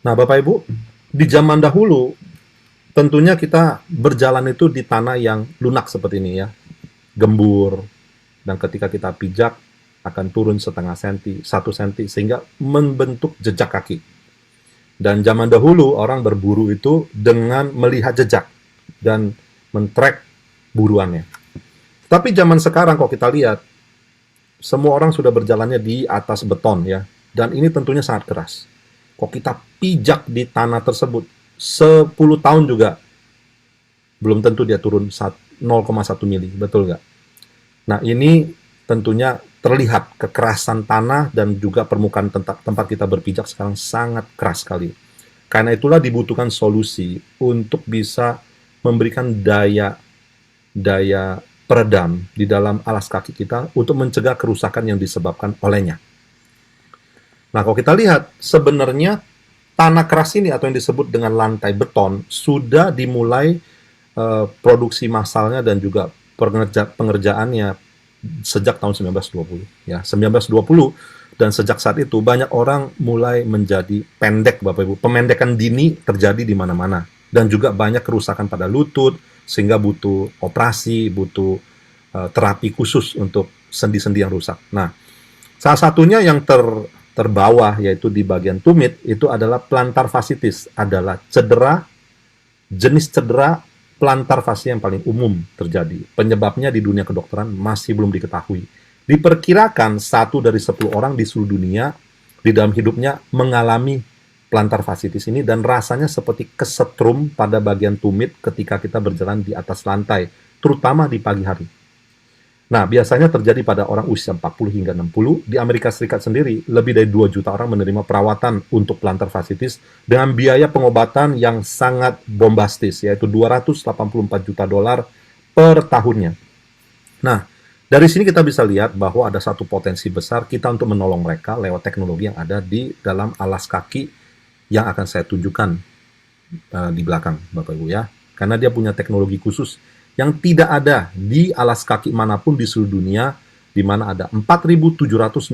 Nah, Bapak Ibu, di zaman dahulu tentunya kita berjalan itu di tanah yang lunak seperti ini ya, gembur, dan ketika kita pijak akan turun setengah senti, 1 senti, sehingga membentuk jejak kaki. Dan zaman dahulu orang berburu itu dengan melihat jejak dan men-track buruannya. Tapi zaman sekarang kalau kita lihat, semua orang sudah berjalannya di atas beton ya, dan ini tentunya sangat keras. Kok kita pijak di tanah tersebut 10 tahun juga belum tentu dia turun 0,1 mili, betul nggak? Nah, ini tentunya terlihat kekerasan tanah dan juga permukaan tempat kita berpijak sekarang sangat keras sekali. Karena itulah dibutuhkan solusi untuk bisa memberikan daya daya peredam di dalam alas kaki kita untuk mencegah kerusakan yang disebabkan olehnya. Nah, kalau kita lihat, sebenarnya tanah keras ini atau yang disebut dengan lantai beton sudah dimulai produksi massalnya dan juga pengerjaannya sejak tahun 1920 ya, 1920, dan sejak saat itu banyak orang mulai menjadi pendek, Bapak Ibu. Pemendekan dini terjadi di mana-mana dan juga banyak kerusakan pada lutut sehingga butuh operasi, butuh terapi khusus untuk sendi-sendi yang rusak. Nah, salah satunya yang terbawah yaitu di bagian tumit itu adalah plantar fasciitis, adalah jenis cedera plantar fascia yang paling umum terjadi. Penyebabnya di dunia kedokteran masih belum diketahui. Diperkirakan 1 dari 10 orang di seluruh dunia di dalam hidupnya mengalami plantar fasciitis ini, dan rasanya seperti kesetrum pada bagian tumit ketika kita berjalan di atas lantai, terutama di pagi hari. Nah, biasanya terjadi pada orang usia 40 hingga 60. Di Amerika Serikat sendiri, lebih dari 2 juta orang menerima perawatan untuk plantar fasciitis dengan biaya pengobatan yang sangat bombastis, yaitu $284 juta per tahunnya. Nah, dari sini kita bisa lihat bahwa ada satu potensi besar kita untuk menolong mereka lewat teknologi yang ada di dalam alas kaki yang akan saya tunjukkan di belakang, Bapak Ibu ya. Karena dia punya teknologi khusus yang tidak ada di alas kaki manapun di seluruh dunia, di mana ada 4.799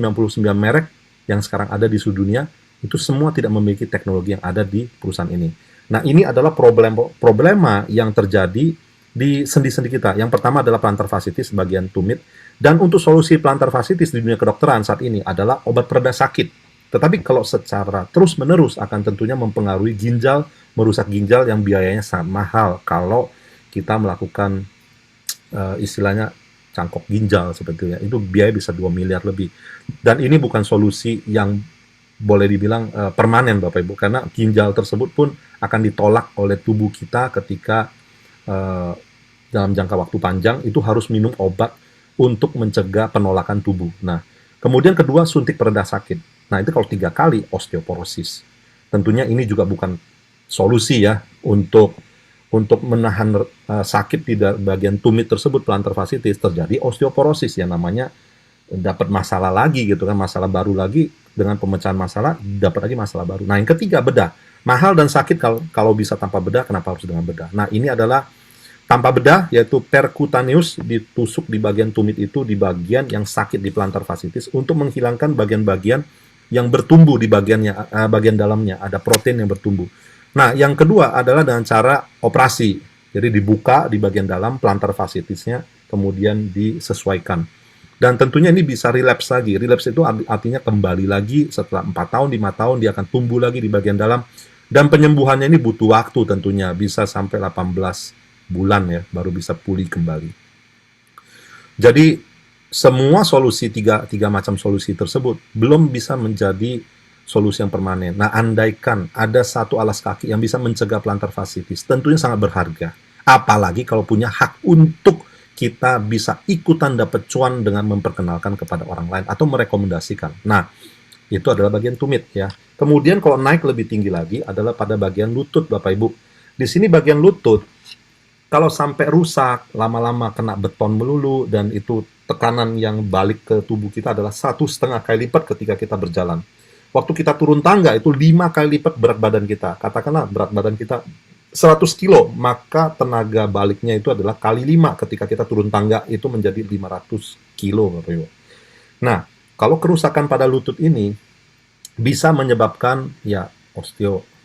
merek yang sekarang ada di seluruh dunia, itu semua tidak memiliki teknologi yang ada di perusahaan ini. Nah, ini adalah problema yang terjadi di sendi-sendi kita. Yang pertama adalah plantar fasciitis bagian tumit, dan untuk solusi plantar fasciitis di dunia kedokteran saat ini adalah obat pereda sakit. Tetapi kalau secara terus-menerus akan tentunya mempengaruhi ginjal, merusak ginjal yang biayanya sangat mahal kalau kita melakukan istilahnya cangkok ginjal seperti itu biaya bisa 2 miliar lebih. Dan ini bukan solusi yang boleh dibilang permanen, Bapak Ibu, karena ginjal tersebut pun akan ditolak oleh tubuh kita ketika dalam jangka waktu panjang itu harus minum obat untuk mencegah penolakan tubuh. Nah, kemudian kedua, suntik pereda sakit. Nah, itu kalau 3 kali osteoporosis. Tentunya ini juga bukan solusi ya untuk menahan sakit di bagian tumit tersebut, plantar fasciitis, terjadi osteoporosis yang namanya dapat masalah lagi gitu kan, masalah baru lagi, dengan pemecahan masalah dapat lagi masalah baru. Nah, yang ketiga, bedah. Mahal dan sakit kalau bisa tanpa bedah, kenapa harus dengan bedah? Nah, ini adalah tanpa bedah, yaitu percutaneous, ditusuk di bagian tumit itu, di bagian yang sakit di plantar fasciitis, untuk menghilangkan bagian-bagian yang bertumbuh di bagian dalamnya, ada protein yang bertumbuh. Nah, yang kedua adalah dengan cara operasi. Jadi dibuka di bagian dalam plantar fasciitisnya, kemudian disesuaikan. Dan tentunya ini bisa relapse lagi. Relapse itu artinya kembali lagi setelah 4 tahun, 5 tahun, dia akan tumbuh lagi di bagian dalam. Dan penyembuhannya ini butuh waktu tentunya, bisa sampai 18 bulan ya, baru bisa pulih kembali. Jadi, semua solusi, tiga macam solusi tersebut, belum bisa menjadi solusi yang permanen. Nah, andaikan ada satu alas kaki yang bisa mencegah plantar fasciitis, tentunya sangat berharga. Apalagi kalau punya hak untuk kita bisa ikutan dapat cuan dengan memperkenalkan kepada orang lain atau merekomendasikan. Nah, itu adalah bagian tumit ya. Kemudian kalau naik lebih tinggi lagi adalah pada bagian lutut, Bapak Ibu. Di sini bagian lutut, kalau sampai rusak, lama-lama kena beton melulu, dan itu tekanan yang balik ke tubuh kita adalah 1,5 kali lipat ketika kita berjalan. Waktu kita turun tangga itu 5 kali lipat berat badan kita. Katakanlah berat badan kita 100 kilo, maka tenaga baliknya itu adalah kali 5 ketika kita turun tangga, itu menjadi 500 kilo, Bapak Ibu. Nah, kalau kerusakan pada lutut ini bisa menyebabkan ya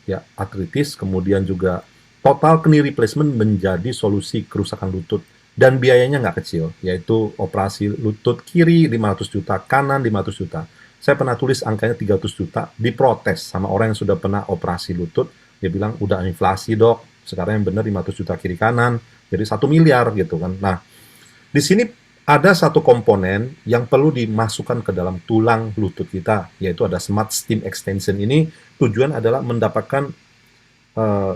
ya artritis, kemudian juga total knee replacement menjadi solusi kerusakan lutut. Dan biayanya nggak kecil, yaitu operasi lutut kiri 500 juta, kanan 500 juta. Saya pernah tulis angkanya 300 juta, diprotes sama orang yang sudah pernah operasi lutut. Dia bilang, udah inflasi dok, sekarang yang benar 500 juta kiri kanan, jadi 1 miliar gitu kan. Nah, di sini ada satu komponen yang perlu dimasukkan ke dalam tulang lutut kita, yaitu ada Smart Stem Extension. Ini tujuan adalah mendapatkan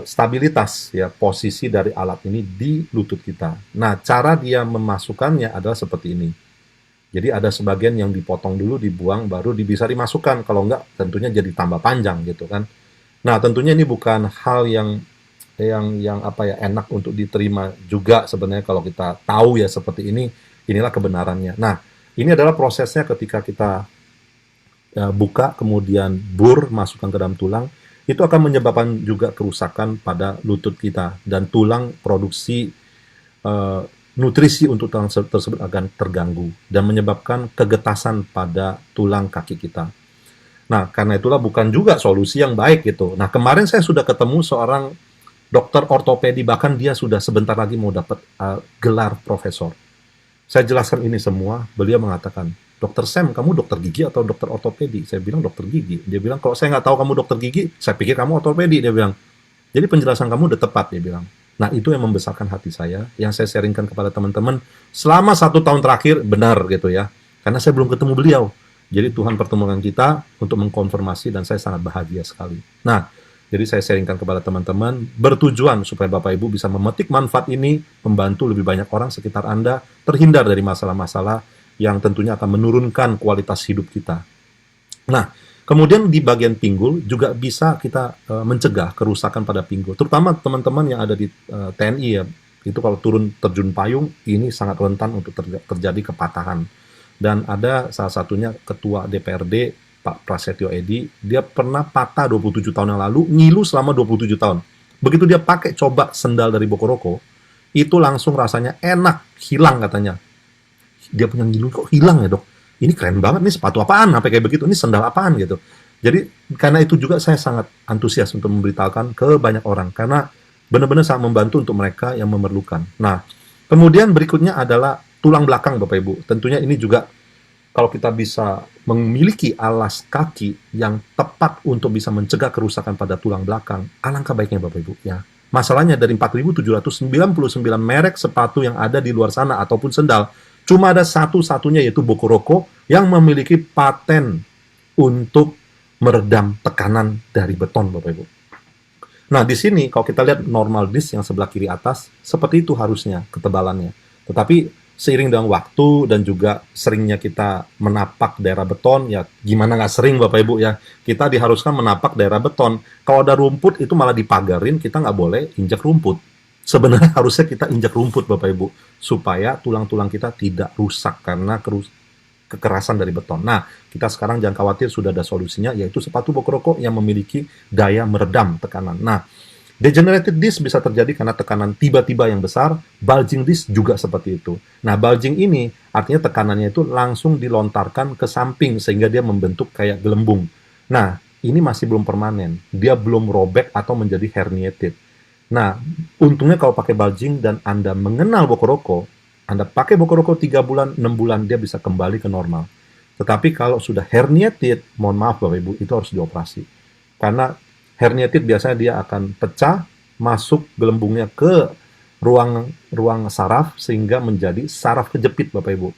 stabilitas ya posisi dari alat ini di lutut kita. Nah, cara dia memasukkannya adalah seperti ini. Jadi ada sebagian yang dipotong dulu, dibuang, baru bisa dimasukkan. Kalau enggak, tentunya jadi tambah panjang gitu kan. Nah, tentunya ini bukan hal yang apa ya enak untuk diterima juga sebenarnya kalau kita tahu ya seperti ini. Inilah kebenarannya. Nah, ini adalah prosesnya ketika kita buka, kemudian bur, masukkan ke dalam tulang, itu akan menyebabkan juga kerusakan pada lutut kita. Dan tulang produksi nutrisi untuk tulang tersebut akan terganggu dan menyebabkan kegetasan pada tulang kaki kita. Nah, karena itulah bukan juga solusi yang baik gitu. Nah, kemarin saya sudah ketemu seorang dokter ortopedi, bahkan dia sudah sebentar lagi mau dapat gelar profesor. Saya jelaskan ini semua, beliau mengatakan, Dokter Sam, kamu dokter gigi atau dokter ortopedi? Saya bilang dokter gigi. Dia bilang, kalau saya nggak tahu kamu dokter gigi, saya pikir kamu ortopedi. Dia bilang, jadi penjelasan kamu udah tepat, dia bilang. Nah, itu yang membesarkan hati saya, yang saya sharingkan kepada teman-teman selama 1 tahun terakhir, benar gitu ya. Karena saya belum ketemu beliau. Jadi Tuhan pertemukan kita untuk mengkonfirmasi dan saya sangat bahagia sekali. Nah, jadi saya sharingkan kepada teman-teman, bertujuan supaya Bapak Ibu bisa memetik manfaat ini, membantu lebih banyak orang sekitar Anda, terhindar dari masalah-masalah yang tentunya akan menurunkan kualitas hidup kita. Nah, kemudian di bagian pinggul juga bisa kita mencegah kerusakan pada pinggul. Terutama teman-teman yang ada di TNI ya, itu kalau turun terjun payung, ini sangat rentan untuk terjadi kepatahan. Dan ada salah satunya Ketua DPRD, Pak Prasetyo Edi, dia pernah patah 27 tahun yang lalu, ngilu selama 27 tahun. Begitu dia pakai coba sendal dari Bokoroko, itu langsung rasanya enak, hilang katanya. Dia punya ngilu kok hilang ya dok, ini keren banget nih, sepatu apaan sampai kayak begitu, ini sendal apaan gitu. Jadi karena itu juga saya sangat antusias untuk memberitahukan ke banyak orang, karena benar-benar sangat membantu untuk mereka yang memerlukan. Nah, kemudian berikutnya adalah tulang belakang Bapak Ibu. Tentunya ini juga kalau kita bisa memiliki alas kaki yang tepat untuk bisa mencegah kerusakan pada tulang belakang, alangkah baiknya Bapak Ibu ya. Masalahnya dari 4.799 merek sepatu yang ada di luar sana ataupun sendal, cuma ada satu-satunya yaitu Bokoroko yang memiliki paten untuk meredam tekanan dari beton, Bapak Ibu. Nah, di sini kalau kita lihat normal disc yang sebelah kiri atas, seperti itu harusnya ketebalannya. Tetapi seiring dengan waktu dan juga seringnya kita menapak daerah beton, ya gimana nggak sering Bapak Ibu ya, kita diharuskan menapak daerah beton. Kalau ada rumput itu malah dipagarin, kita nggak boleh injak rumput. Sebenarnya harusnya kita injak rumput Bapak Ibu, supaya tulang-tulang kita tidak rusak karena kekerasan dari beton. Nah, kita sekarang jangan khawatir, sudah ada solusinya, yaitu sepatu Bokoroko yang memiliki daya meredam tekanan. Nah, degenerated disc bisa terjadi karena tekanan tiba-tiba yang besar, bulging disc juga seperti itu. Nah, bulging ini artinya tekanannya itu langsung dilontarkan ke samping sehingga dia membentuk kayak gelembung. Nah, ini masih belum permanen, dia belum robek atau menjadi herniated. Nah, untungnya kalau pakai bulging dan Anda mengenal Bokoroko, Anda pakai Bokoroko 3 bulan, 6 bulan, dia bisa kembali ke normal. Tetapi kalau sudah herniated, mohon maaf Bapak Ibu, itu harus dioperasi. Karena herniated biasanya dia akan pecah, masuk gelembungnya ke ruang saraf, sehingga menjadi saraf kejepit Bapak Ibu.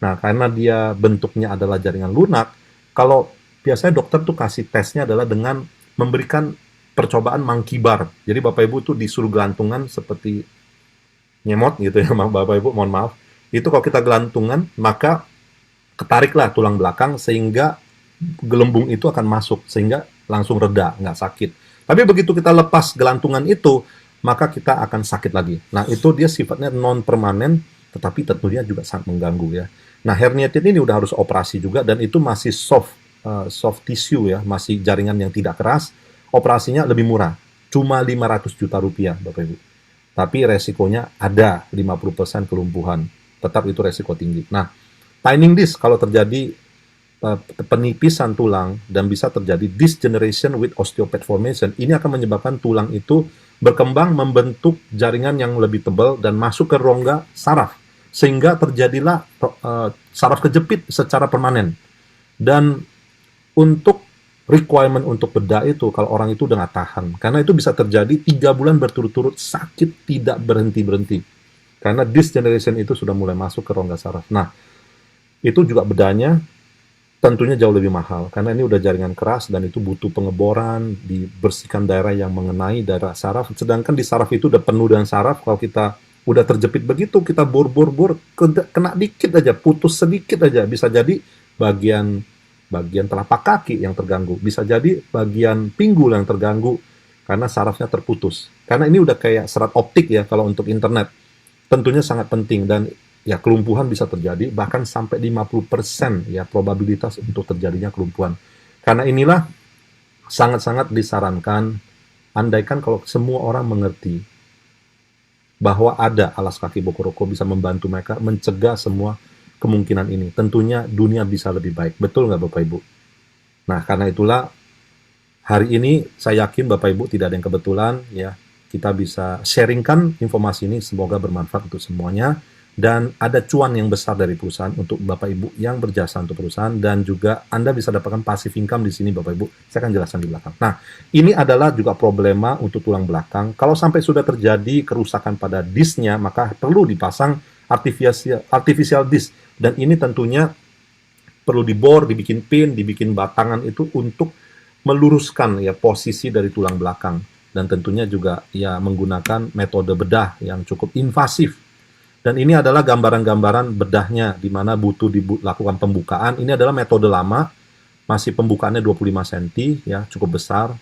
Nah, karena dia bentuknya adalah jaringan lunak, kalau biasanya dokter tuh kasih tesnya adalah dengan memberikan percobaan monkey bar. Jadi Bapak Ibu tuh disuruh gelantungan seperti nyemot gitu ya, Bapak Ibu, mohon maaf. Itu kalau kita gelantungan, maka ketariklah tulang belakang sehingga gelembung itu akan masuk, sehingga langsung reda, nggak sakit. Tapi begitu kita lepas gelantungan itu, maka kita akan sakit lagi. Nah, itu dia sifatnya non-permanen, tetapi tentunya juga sangat mengganggu ya. Nah, herniated ini udah harus operasi juga, dan itu masih soft tissue ya, masih jaringan yang tidak keras. Operasinya lebih murah, cuma 500 juta rupiah Bapak Ibu. Tapi resikonya ada 50% kelumpuhan, tetap itu resiko tinggi. Nah, thinning disc kalau terjadi penipisan tulang dan bisa terjadi degeneration with osteopathic formation. Ini akan menyebabkan tulang itu berkembang membentuk jaringan yang lebih tebal dan masuk ke rongga saraf, sehingga terjadilah saraf kejepit secara permanen. Dan untuk requirement untuk bedah itu, kalau orang itu udah nggak tahan, karena itu bisa terjadi 3 bulan berturut-turut sakit tidak berhenti-berhenti, karena degeneration itu sudah mulai masuk ke rongga saraf. Nah, itu juga bedahnya tentunya jauh lebih mahal, karena ini udah jaringan keras dan itu butuh pengeboran, dibersihkan daerah yang mengenai daerah saraf, sedangkan di saraf itu udah penuh dengan saraf. Kalau kita udah terjepit begitu, kita bor-bor-bor, kena dikit aja, putus sedikit aja, bisa jadi bagian telapak kaki yang terganggu, bisa jadi bagian pinggul yang terganggu, karena sarafnya terputus. Karena ini udah kayak serat optik ya, kalau untuk internet, tentunya sangat penting. Dan ya, kelumpuhan bisa terjadi bahkan sampai 50% ya probabilitas untuk terjadinya kelumpuhan. Karena inilah sangat-sangat disarankan, andaikan kalau semua orang mengerti bahwa ada alas kaki Bokoroko bisa membantu mereka mencegah semua kemungkinan ini, tentunya dunia bisa lebih baik. Betul nggak Bapak Ibu? Nah, karena itulah hari ini saya yakin Bapak Ibu tidak ada yang kebetulan ya. Kita bisa sharingkan informasi ini, semoga bermanfaat untuk semuanya. Dan ada cuan yang besar dari perusahaan untuk Bapak Ibu yang berjasa untuk perusahaan, dan juga Anda bisa dapatkan passive income di sini Bapak Ibu. Saya akan jelaskan di belakang. Nah, ini adalah juga problema untuk tulang belakang. Kalau sampai sudah terjadi kerusakan pada disknya, maka perlu dipasang artificial disc. Dan ini tentunya perlu dibor, dibikin pin, dibikin batangan itu untuk meluruskan ya posisi dari tulang belakang. Dan tentunya juga ya menggunakan metode bedah yang cukup invasif. Dan ini adalah gambaran-gambaran bedahnya, di mana butuh dilakukan pembukaan. Ini adalah metode lama, masih pembukaannya 25 cm, ya, cukup besar.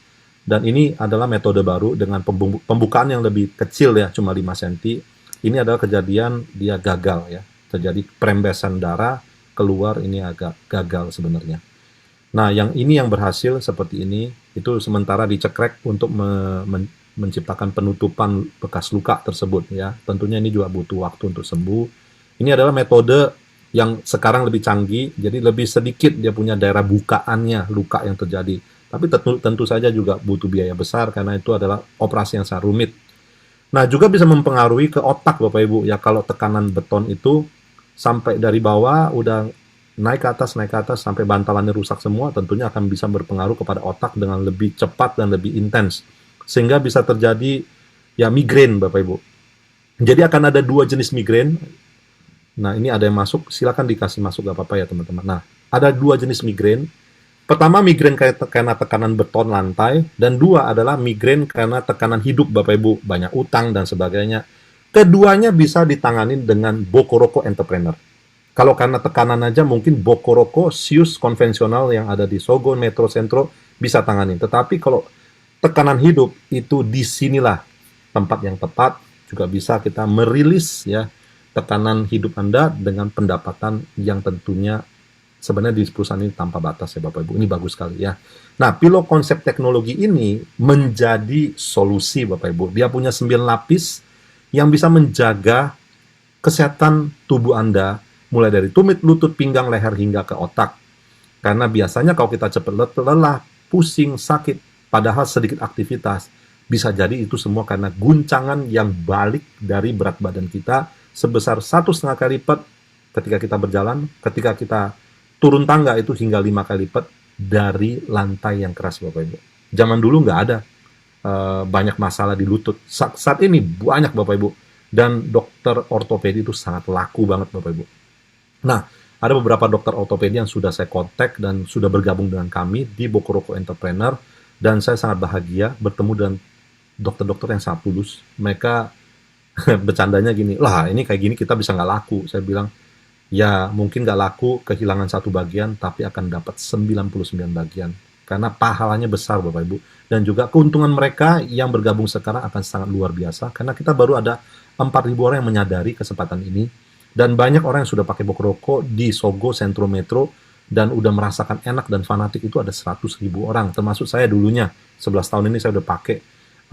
Dan ini adalah metode baru dengan pembukaan yang lebih kecil ya, cuma 5 cm. Ini adalah kejadian dia gagal ya, terjadi perembesan darah, keluar, ini agak gagal sebenarnya. Nah, yang ini yang berhasil seperti ini, itu sementara dicekrek untuk menciptakan penutupan bekas luka tersebut ya. Tentunya ini juga butuh waktu untuk sembuh. Ini adalah metode yang sekarang lebih canggih, jadi lebih sedikit dia punya daerah bukaannya luka yang terjadi. Tapi tentu saja juga butuh biaya besar karena itu adalah operasi yang sangat rumit. Nah, juga bisa mempengaruhi ke otak Bapak Ibu ya, kalau tekanan beton itu sampai dari bawah udah naik ke atas sampai bantalannya rusak semua, tentunya akan bisa berpengaruh kepada otak dengan lebih cepat dan lebih intens, sehingga bisa terjadi ya migrain Bapak Ibu. Jadi akan ada 2 jenis migrain. Nah, ini ada yang masuk, silakan dikasih masuk gak apa-apa ya teman-teman. Nah, ada 2 jenis migrain. Pertama, migrain karena tekanan beton lantai, dan 2 adalah migrain karena tekanan hidup Bapak Ibu, banyak utang dan sebagainya. Keduanya bisa ditangani dengan Bokoroko Entrepreneur. Kalau karena tekanan aja mungkin Bokoroko Sius konvensional yang ada di Sogo, Metro Centro bisa tangani. Tetapi kalau tekanan hidup itu disinilah tempat yang tepat, juga bisa kita merilis ya tekanan hidup Anda dengan pendapatan yang tentunya sebenarnya di perusahaan ini tanpa batas ya Bapak Ibu. Ini bagus sekali ya. Nah, Pilo konsep teknologi ini menjadi solusi Bapak Ibu. Dia punya 9 lapis yang bisa menjaga kesehatan tubuh Anda, mulai dari tumit, lutut, pinggang, leher, hingga ke otak. Karena biasanya kalau kita cepat lelah, pusing, sakit, padahal sedikit aktivitas, bisa jadi itu semua karena guncangan yang balik dari berat badan kita sebesar 1,5 kali lipat ketika kita berjalan, ketika kita turun tangga itu hingga 5 kali lipat dari lantai yang keras Bapak Ibu. Zaman dulu nggak ada banyak masalah di lutut. Saat ini banyak Bapak Ibu. Dan dokter ortopedi itu sangat laku banget Bapak Ibu. Nah, ada beberapa dokter ortopedi yang sudah saya kontak dan sudah bergabung dengan kami di Bokoroko Entrepreneur, dan saya sangat bahagia bertemu dengan dokter-dokter yang sangat tulus. Mereka bercandanya gini, lah ini kayak gini kita bisa nggak laku. Saya bilang, ya mungkin nggak laku, kehilangan 1 bagian, tapi akan dapat 99 bagian. Karena pahalanya besar Bapak Ibu. Dan juga keuntungan mereka yang bergabung sekarang akan sangat luar biasa. Karena kita baru ada 4.000 orang yang menyadari kesempatan ini. Dan banyak orang yang sudah pakai Bokoroko di Sogo, Sentro, Metro, dan udah merasakan enak dan fanatik itu ada 100.000 orang. Termasuk saya dulunya, 11 tahun ini saya udah pakai,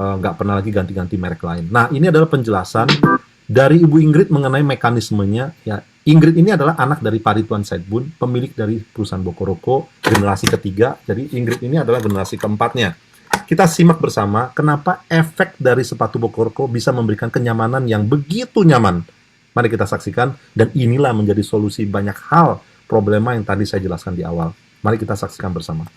nggak pernah lagi ganti-ganti merek lain. Nah, ini adalah penjelasan Dari Ibu Ingrid mengenai mekanismenya, ya Ingrid ini adalah anak dari Parituan Saidbun, pemilik dari perusahaan Bokoroko, generasi ketiga. Jadi Ingrid ini adalah generasi keempatnya. Kita simak bersama kenapa efek dari sepatu Bokoroko bisa memberikan kenyamanan yang begitu nyaman. Mari kita saksikan, dan inilah menjadi solusi banyak hal problema yang tadi saya jelaskan di awal. Mari kita saksikan bersama.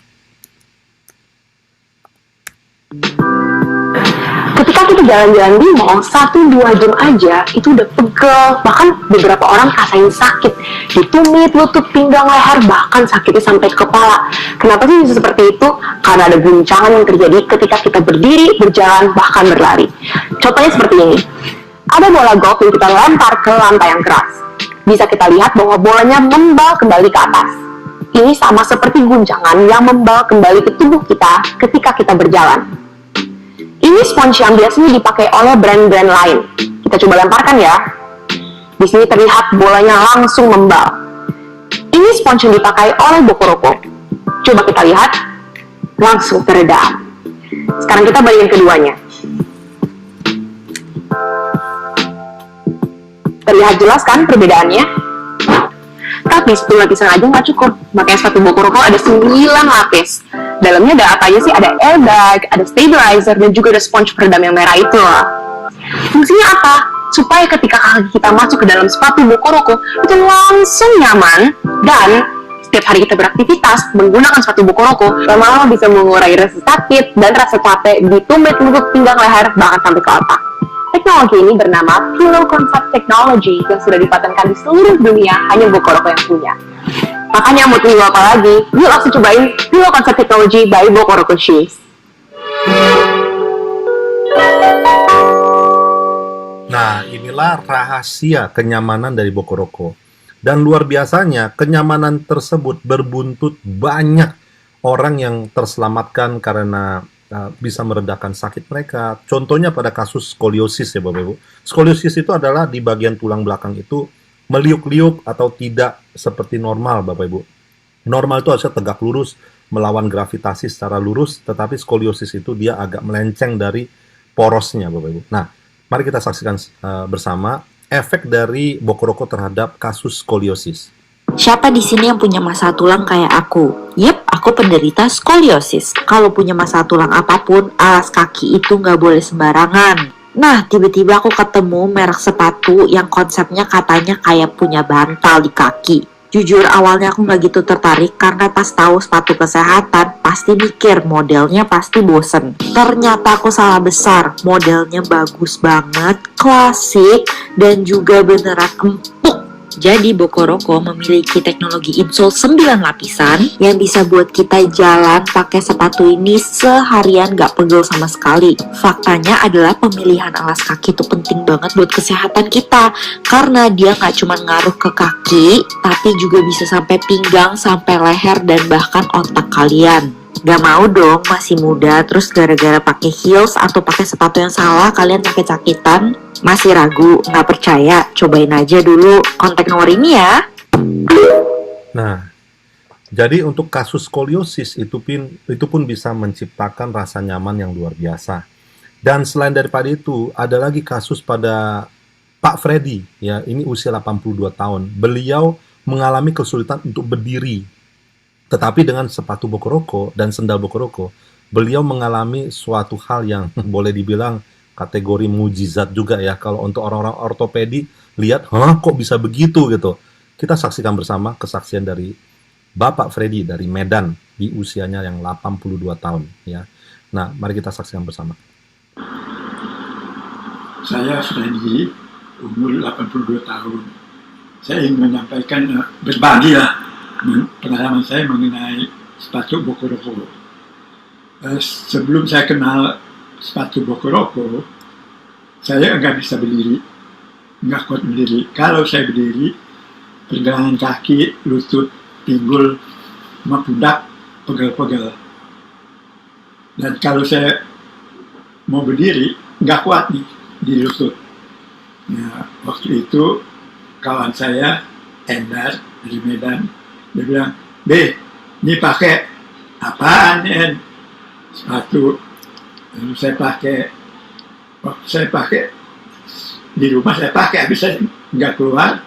Ketika kita jalan-jalan di mall 1-2 jam aja itu udah pegel, bahkan beberapa orang rasain sakit di tumit, lutut, pinggang, leher, bahkan sakitnya sampai ke kepala. Kenapa sih bisa seperti itu? Karena ada guncangan yang terjadi ketika kita berdiri, berjalan, bahkan berlari. Contohnya seperti ini, ada bola golf yang kita lempar ke lantai yang keras. Bisa kita lihat bahwa bolanya membal kembali ke atas. Ini sama seperti guncangan yang membal kembali ke tubuh kita ketika kita berjalan. Ini spons yang biasanya dipakai oleh brand-brand lain. Kita coba lemparkan ya. Di sini terlihat bolanya langsung membal. Ini spons yang dipakai oleh Bokoroko. Coba kita lihat, langsung teredam. Sekarang kita bandingin keduanya. Terlihat jelas kan perbedaannya? Tapi 10 lapisan aja nggak cukup. Makanya sepatu Bokoroko ada 9 lapis. Dalamnya ada apa aja sih? Ada airbag, ada stabilizer, dan juga ada sponge peredam yang merah itu loh. Fungsinya apa? Supaya ketika kaki kita masuk ke dalam sepatu Bokoroko, itu langsung nyaman, dan setiap hari kita beraktivitas menggunakan sepatu Bokoroko, lama-lama bisa mengurangi rasa sakit dan rasa capek di tumit, lutut, pinggang, leher, bahkan sampai ke otak. Teknologi ini bernama Pillow Concept Technology yang sudah dipatenkan di seluruh dunia, hanya Bokoroko yang punya. Makanya mau tunggu apa lagi? Yuk langsung cobain Pillow Concept Technology by Bokoroko Shoes. Nah, inilah rahasia kenyamanan dari Bokoroko. Dan luar biasanya, kenyamanan tersebut berbuntut banyak orang yang terselamatkan karena bisa meredakan sakit mereka. Contohnya pada kasus skoliosis ya Bapak Ibu. Skoliosis itu adalah di bagian tulang belakang itu meliuk-liuk atau tidak seperti normal Bapak Ibu. Normal itu harusnya tegak lurus, melawan gravitasi secara lurus, tetapi skoliosis itu dia agak melenceng dari porosnya Bapak Ibu. Nah, mari kita saksikan bersama efek dari Bokoroko terhadap kasus skoliosis. Siapa di sini yang punya masalah tulang kayak aku? Yep, aku penderita skoliosis. Kalau punya masalah tulang apapun, alas kaki itu nggak boleh sembarangan. Nah, tiba-tiba aku ketemu merek sepatu yang konsepnya katanya kayak punya bantal di kaki. Jujur awalnya aku nggak gitu tertarik karena pas tahu sepatu kesehatan, pasti mikir modelnya pasti bosen. Ternyata aku salah besar, modelnya bagus banget, klasik, dan juga beneran empuk. Jadi Bokoroko memiliki teknologi insole 9 lapisan yang bisa buat kita jalan pakai sepatu ini seharian gak pegel sama sekali. Faktanya adalah pemilihan alas kaki itu penting banget buat kesehatan kita karena dia gak cuma ngaruh ke kaki, tapi juga bisa sampai pinggang, sampai leher, dan bahkan otak kalian. Gak mau dong masih muda terus gara-gara pakai heels atau pakai sepatu yang salah kalian sakit-sakitan. Masih ragu, nggak percaya? Cobain aja dulu, kontak nomor ini ya. Nah, jadi untuk kasus skoliosis itu pun bisa menciptakan rasa nyaman yang luar biasa. Dan selain daripada itu, ada lagi kasus pada Pak Freddy, ya, ini usia 82 tahun. Beliau mengalami kesulitan untuk berdiri. Tetapi dengan sepatu Bokoroko dan sendal Bokoroko, beliau mengalami suatu hal yang boleh dibilang kategori mujizat juga ya. Kalau untuk orang-orang ortopedi lihat, hah kok bisa begitu gitu. Kita saksikan bersama kesaksian dari Bapak Freddy dari Medan di usianya yang 82 tahun ya. Nah, mari kita saksikan bersama. Saya Freddy, umur 82 tahun. Saya ingin menyampaikan berbagi lah pengalaman saya mengenai sepatu Bokoroko. Sebelum saya kenal sepatu Bokoroko, saya nggak bisa berdiri, nggak kuat berdiri. Kalau saya berdiri, pergelangan kaki, lutut, pinggul, sama pundak pegel-pegel. Dan kalau saya mau berdiri, nggak kuat nih di lutut. Nah, waktu itu kawan saya, Endar dari Medan, dia bilang, "Be, ini pakai apaan, En? Sepatu." Lalu saya pakai di rumah saya pakai, habis saya nggak keluar,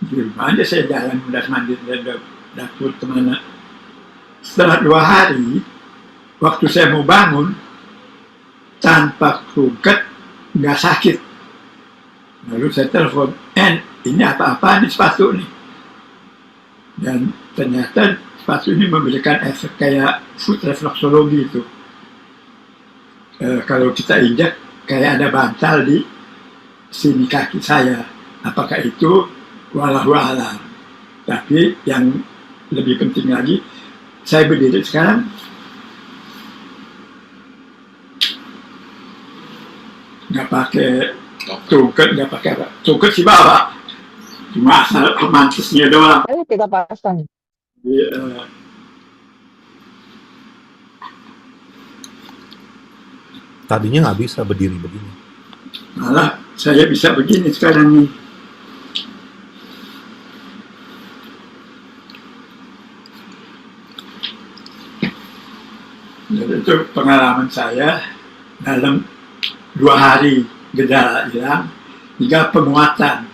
di rumah aja saya jalan mundar mandir dari dapur kemana. Setelah 2 hari, waktu saya mau bangun, tanpa krungket, nggak sakit. Lalu saya telepon, ini apa-apa nih sepatu nih. Dan ternyata sepatu ini memberikan efek kayak foot reflexology itu. Kalau kita injak, kayak ada bantal di sini kaki saya. Apakah itu? Wallahu a'lam. Tapi yang lebih penting lagi, saya berdiri sekarang nggak pakai tungket, nggak pakai apa. Tungket sih bawa, cuma asal romantisnya doang. Ayo kita pasang. Tadinya nggak bisa berdiri begini. Malah saya bisa begini sekarang nih. Jadi itu pengalaman saya dalam 2 hari gejala hilang, hingga penguatan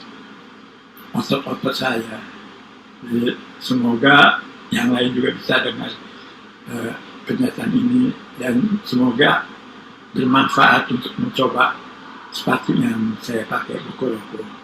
otot-otot saya. Jadi semoga yang lain juga bisa dengar pernyataan ini, dan semoga bermanfaat untuk mencoba sepatu yang saya pakai, Boco-Roco.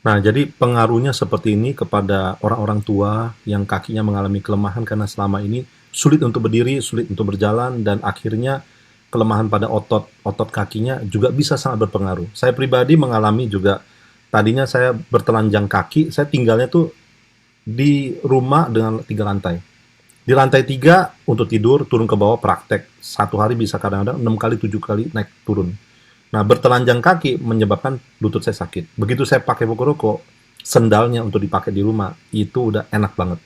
Nah, jadi pengaruhnya seperti ini kepada orang-orang tua yang kakinya mengalami kelemahan karena selama ini sulit untuk berdiri, sulit untuk berjalan, dan akhirnya kelemahan pada otot kakinya juga bisa sangat berpengaruh. Saya pribadi mengalami juga, tadinya saya bertelanjang kaki, saya tinggalnya tuh di rumah dengan 3 lantai. Di lantai 3 untuk tidur, turun ke bawah praktek. 1 hari bisa kadang-kadang 6 kali, 7 kali naik turun. Nah, bertelanjang kaki menyebabkan lutut saya sakit. Begitu saya pakai Boco-Roco, sendalnya untuk dipakai di rumah, itu udah enak banget.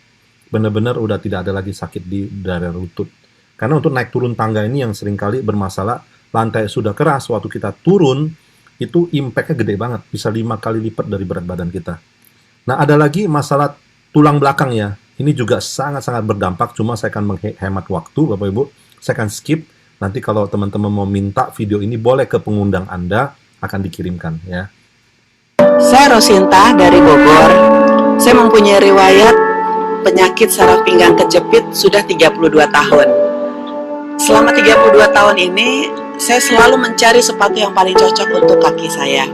Benar-benar udah tidak ada lagi sakit di daerah lutut. Karena untuk naik turun tangga ini yang seringkali bermasalah, lantai sudah keras, waktu kita turun, itu impact-nya gede banget. Bisa 5 kali lipat dari berat badan kita. Nah, ada lagi masalah tulang belakang ya. Ini juga sangat-sangat berdampak, cuma saya akan menghemat waktu, Bapak Ibu. Saya akan skip. Nanti kalau teman-teman mau minta video ini, boleh ke pengundang Anda, akan dikirimkan ya. Saya Rosinta dari Bogor. Saya mempunyai riwayat penyakit saraf pinggang kejepit sudah 32 tahun. Selama 32 tahun ini, saya selalu mencari sepatu yang paling cocok untuk kaki saya.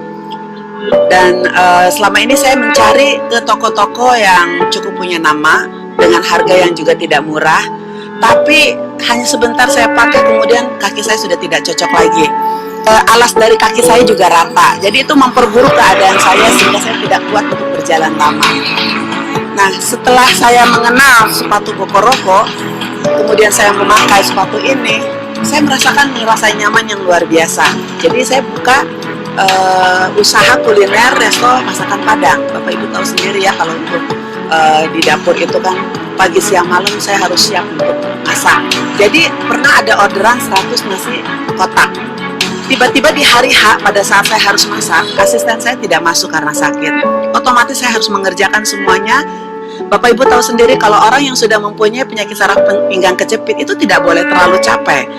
Dan selama ini saya mencari ke toko-toko yang cukup punya nama, dengan harga yang juga tidak murah. Tapi hanya sebentar saya pakai, kemudian kaki saya sudah tidak cocok lagi. Alas dari kaki saya juga rata, jadi itu memperburuk keadaan saya sehingga saya tidak kuat untuk berjalan lama. Nah, setelah saya mengenal sepatu Boco-Roco, kemudian saya memakai sepatu ini, saya merasakan rasa nyaman yang luar biasa. Jadi saya buka usaha kuliner resto masakan Padang. Bapak Ibu tahu sendiri ya, kalau untuk di dapur itu kan pagi siang malam saya harus siap untuk masak. Jadi pernah ada orderan 100 nasi kotak. Tiba-tiba di hari H pada saat saya harus masak, asisten saya tidak masuk karena sakit. Otomatis saya harus mengerjakan semuanya. Bapak Ibu tahu sendiri kalau orang yang sudah mempunyai penyakit saraf pinggang kejepit itu tidak boleh terlalu capek.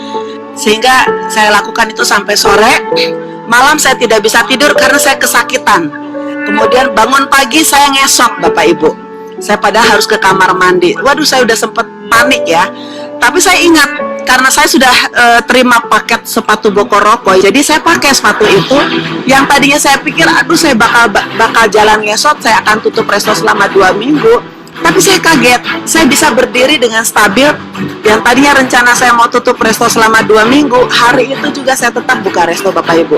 Sehingga saya lakukan itu sampai sore. Malam saya tidak bisa tidur karena saya kesakitan. Kemudian bangun pagi saya ngesot, Bapak Ibu. Saya padahal harus ke kamar mandi. Waduh, saya udah sempet panik ya. Tapi saya ingat, karena saya sudah terima paket sepatu Boco-Roco, jadi saya pakai sepatu itu. Yang tadinya saya pikir, aduh saya bakal jalan ngesot, saya akan tutup resto selama 2 minggu. Tapi saya kaget, saya bisa berdiri dengan stabil. Yang tadinya rencana saya mau tutup resto selama 2 minggu, hari itu juga saya tetap buka resto, Bapak Ibu.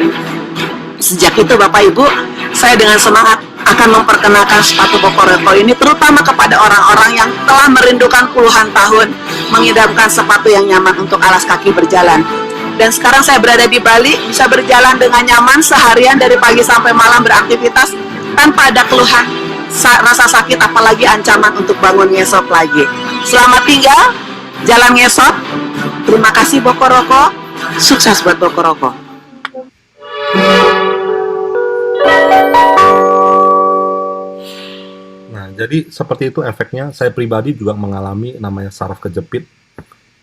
Sejak itu Bapak Ibu, saya dengan semangat akan memperkenalkan sepatu Boco-Roco ini terutama kepada orang-orang yang telah merindukan puluhan tahun mengidamkan sepatu yang nyaman untuk alas kaki berjalan. Dan sekarang saya berada di Bali, bisa berjalan dengan nyaman seharian dari pagi sampai malam beraktivitas tanpa ada keluhan rasa sakit, apalagi ancaman untuk bangun ngesot lagi. Selamat tinggal, jalan ngesot. Terima kasih Boco-Roco, sukses buat Boco-Roco. Nah, jadi seperti itu efeknya. Saya pribadi juga mengalami namanya saraf kejepit.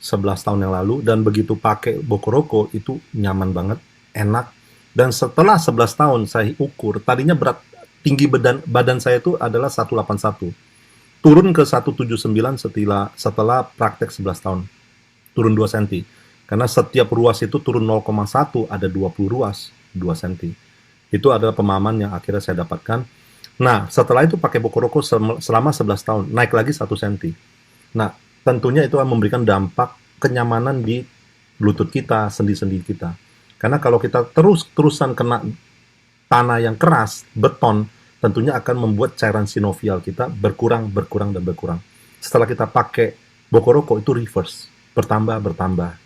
11 tahun yang lalu, dan begitu pakai Bokoroko itu nyaman banget, enak. Dan setelah 11 tahun saya ukur, tadinya tinggi badan saya itu adalah 181. Turun ke 179 setelah praktek 11 tahun. Turun 2 cm. Karena setiap ruas itu turun 0,1, ada 20 ruas, 2 cm. Itu adalah pemahaman yang akhirnya saya dapatkan. Nah, setelah itu pakai Bokoroko selama 11 tahun, naik lagi 1 cm. Nah, tentunya itu akan memberikan dampak kenyamanan di lutut kita, sendi-sendi kita. Karena kalau kita terusan kena tanah yang keras, beton, tentunya akan membuat cairan sinovial kita berkurang. Setelah kita pakai Bokoroko itu reverse, bertambah,